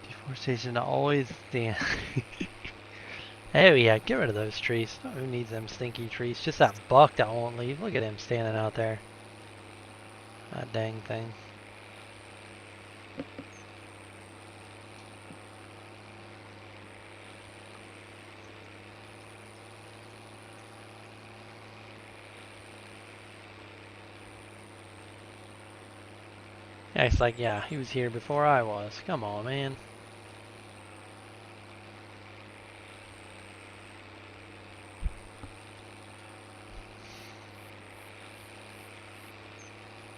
Deforestation always the. Oh yeah, get rid of those trees. Who needs them stinky trees? Just that buck that won't leave. Look at him standing out there. That dang thing. Yeah, it's like, yeah, he was here before I was. Come on, man.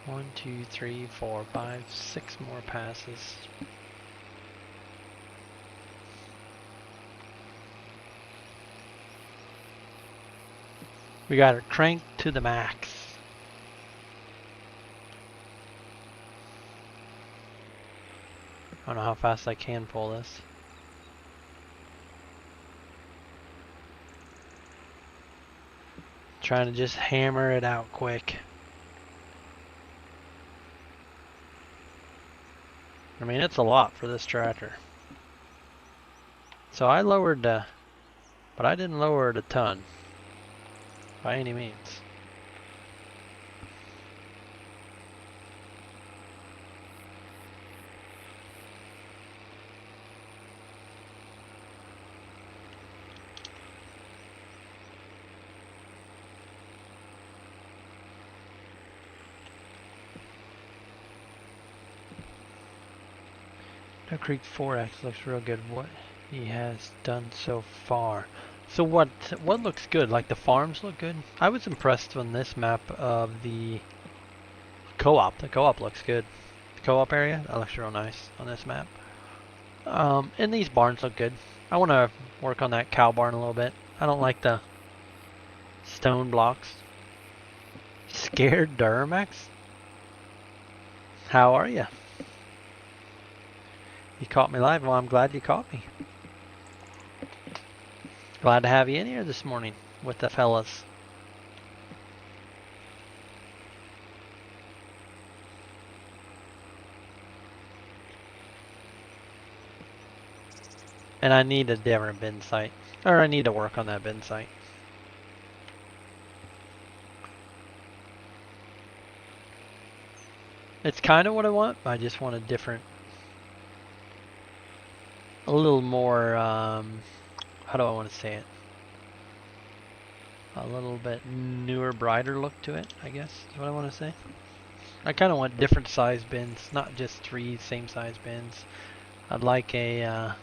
One, two, three, 4, 5, 6 more passes. We got her cranked to the max. I don't know how fast I can pull this. Trying to just hammer it out quick. I mean, it's a lot for this tractor. So I lowered but I didn't lower it a ton. By any means. No Creek 4X looks real good. What he has done so far. So what looks good? Like the farms look good? I was impressed on this map of the co-op. The co-op looks good. The co-op area, that looks real nice on this map. And these barns look good. I want to work on that cow barn a little bit. I don't like the stone blocks. Scared Duramax? How are you? You caught me live. Well, I'm glad you caught me. Glad to have you in here this morning with the fellas. And I need a different bin site. Or I need to work on that bin site. It's kind of what I want, but I just want a different, a little more, how do I want to say it? A little bit newer, brighter look to it, I guess is what I want to say. I kind of want different size bins, not just 3 same size bins. I'd like a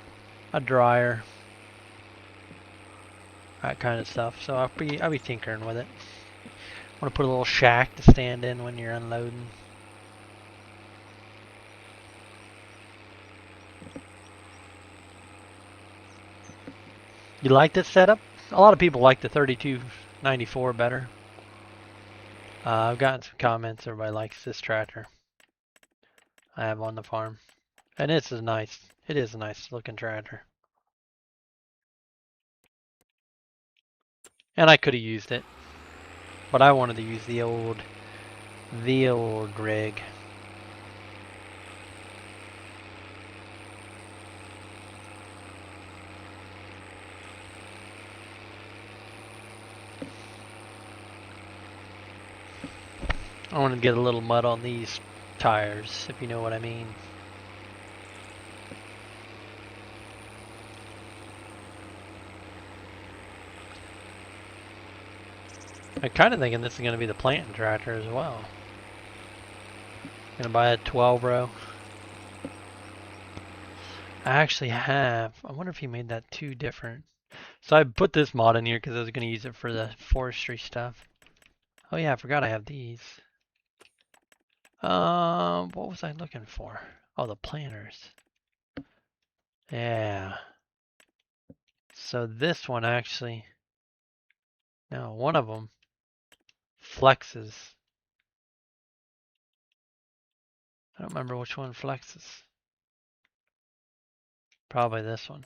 dryer, that kind of stuff. So I'll be tinkering with it. I want to put a little shack to stand in when you're unloading. You like this setup? A lot of people like the 3294 better. I've gotten some comments. Everybody likes this tractor I have on the farm, and it's a nice. It is a nice looking tractor. And I could have used it, but I wanted to use the old rig. I wanted to get a little mud on these tires, if you know what I mean. I'm kind of thinking this is going to be the planting tractor as well. Gonna buy a 12 row. I actually have. I wonder if he made that 2 different. So I put this mod in here because I was going to use it for the forestry stuff. Oh yeah, I forgot I have these. What was I looking for? Oh, the planters. Yeah. So this one actually, no, one of them flexes. I don't remember which one flexes. Probably this one.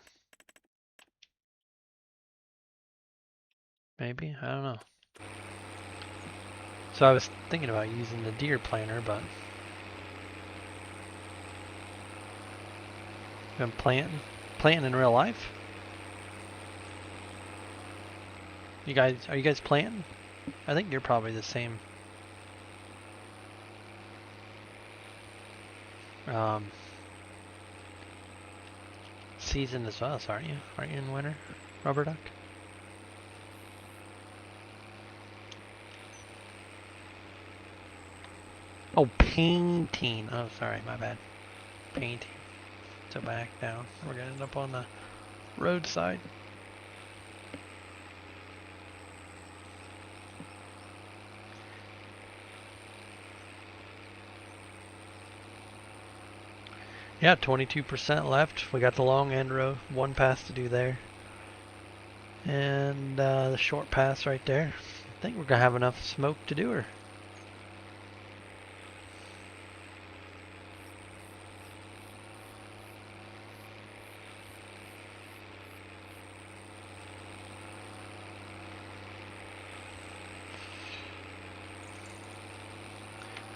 Maybe, I don't know. So I was thinking about using the deer planter, but been planting in real life. Are you guys planting? I think you're probably the same. Season as well, so aren't you? Aren't you in winter, rubber duck? Oh, painting. Oh, sorry, my bad. Painting. So back down. We're gonna end up on the roadside. Yeah, 22% left. We got the long end row, 1 pass to do there. And the short pass right there. I think we're gonna have enough smoke to do her.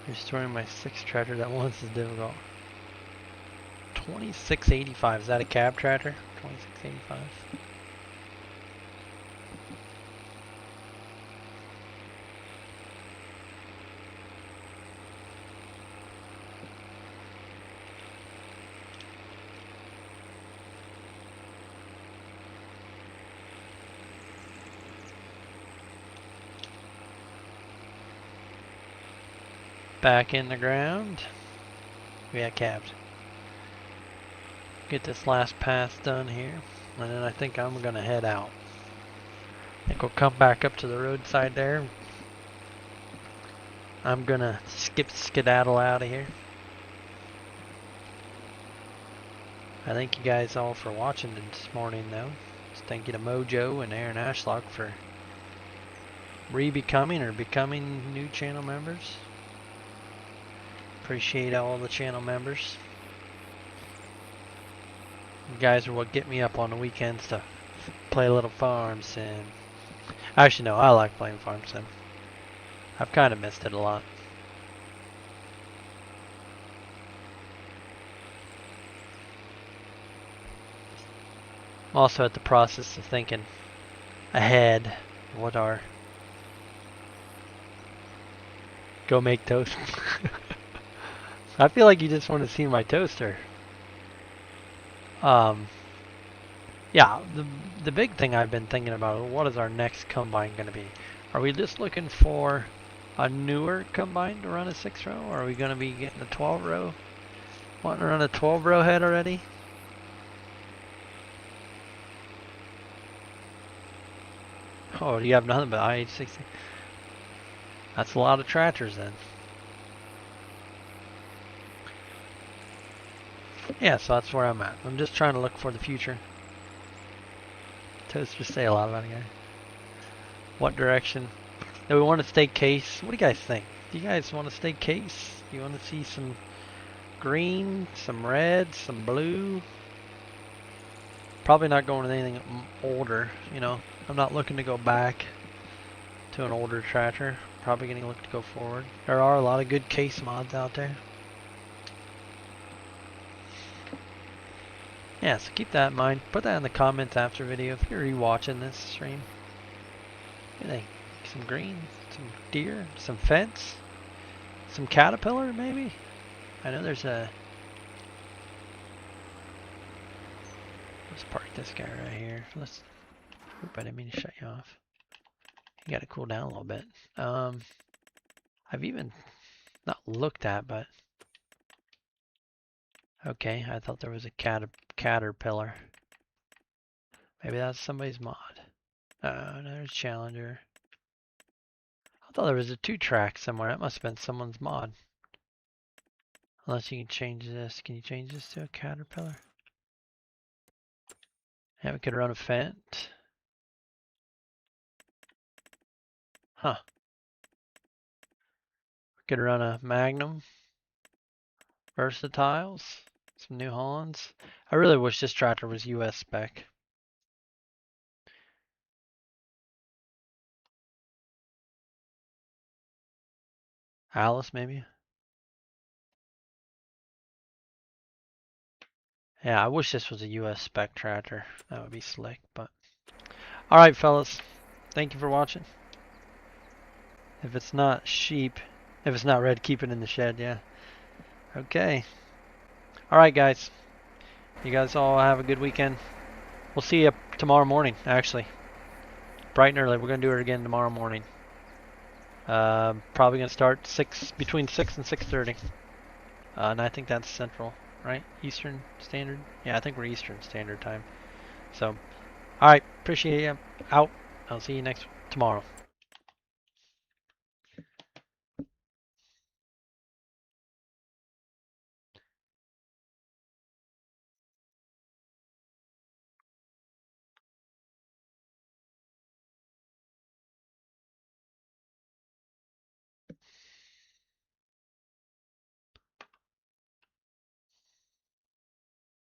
Restoring my 6 tractor that once is difficult. 2685, is that a cab tractor? 2685. Back in the ground. Yeah, cabs. Get this last pass done here, and then I think I'm gonna head out. I think we'll come back up to the roadside there. I'm gonna skedaddle out of here. I thank you guys all for watching this morning though. Thank you to Mojo and Aaron Ashlock for becoming new channel members. Appreciate all the channel members. You guys are what get me up on the weekends to play a little farm sim. Actually, no, I like playing farm sim. I've kind of missed it a lot. I'm also at the process of thinking ahead. What are go make toast. I feel like you just want to see my toaster. Yeah, the big thing I've been thinking about, what is our next combine going to be? Are we just looking for a newer combine to run a 6-row? Or are we going to be getting a 12-row? Wanting to run a 12-row head already? Oh, you have nothing but IH60? That's a lot of tractors then. Yeah, so that's where I'm at. I'm just trying to look for the future. Toasters say a lot about it, guys. What direction? Do we want to stay case? What do you guys think? Do you guys want to stay case? Do you want to see some green, some red, some blue? Probably not going with anything older, you know. I'm not looking to go back to an older tractor. Probably going to look to go forward. There are a lot of good case mods out there. Yeah, so keep that in mind. Put that in the comments after video if you're rewatching this stream. What do you think? Some green, some deer, some fence, some caterpillar maybe? I know there's a... Let's park this guy right here. Let's... Oop, I didn't mean to shut you off. You gotta cool down a little bit. I've even not looked at, but... Okay, I thought there was a caterpillar. Maybe that's somebody's mod. No, there's Challenger. I thought there was a 2-track somewhere. That must have been someone's mod. Unless you can change this. Can you change this to a caterpillar? Yeah, we could run a Fent. Huh. We could run a Magnum. Versatiles. Some New Hollands. I really wish this tractor was US spec. Alice, maybe? Yeah, I wish this was a US spec tractor. That would be slick, but... Alright, fellas. Thank you for watching. If it's not sheep, if it's not red, keep it in the shed, yeah. Okay. Alright, guys. You guys all have a good weekend. We'll see you tomorrow morning, actually. Bright and early. We're going to do it again tomorrow morning. Probably going to start between 6 and 6:30. And I think that's Central, right? Eastern Standard? Yeah, I think we're Eastern Standard Time. So, alright. Appreciate you. Out. I'll see you tomorrow.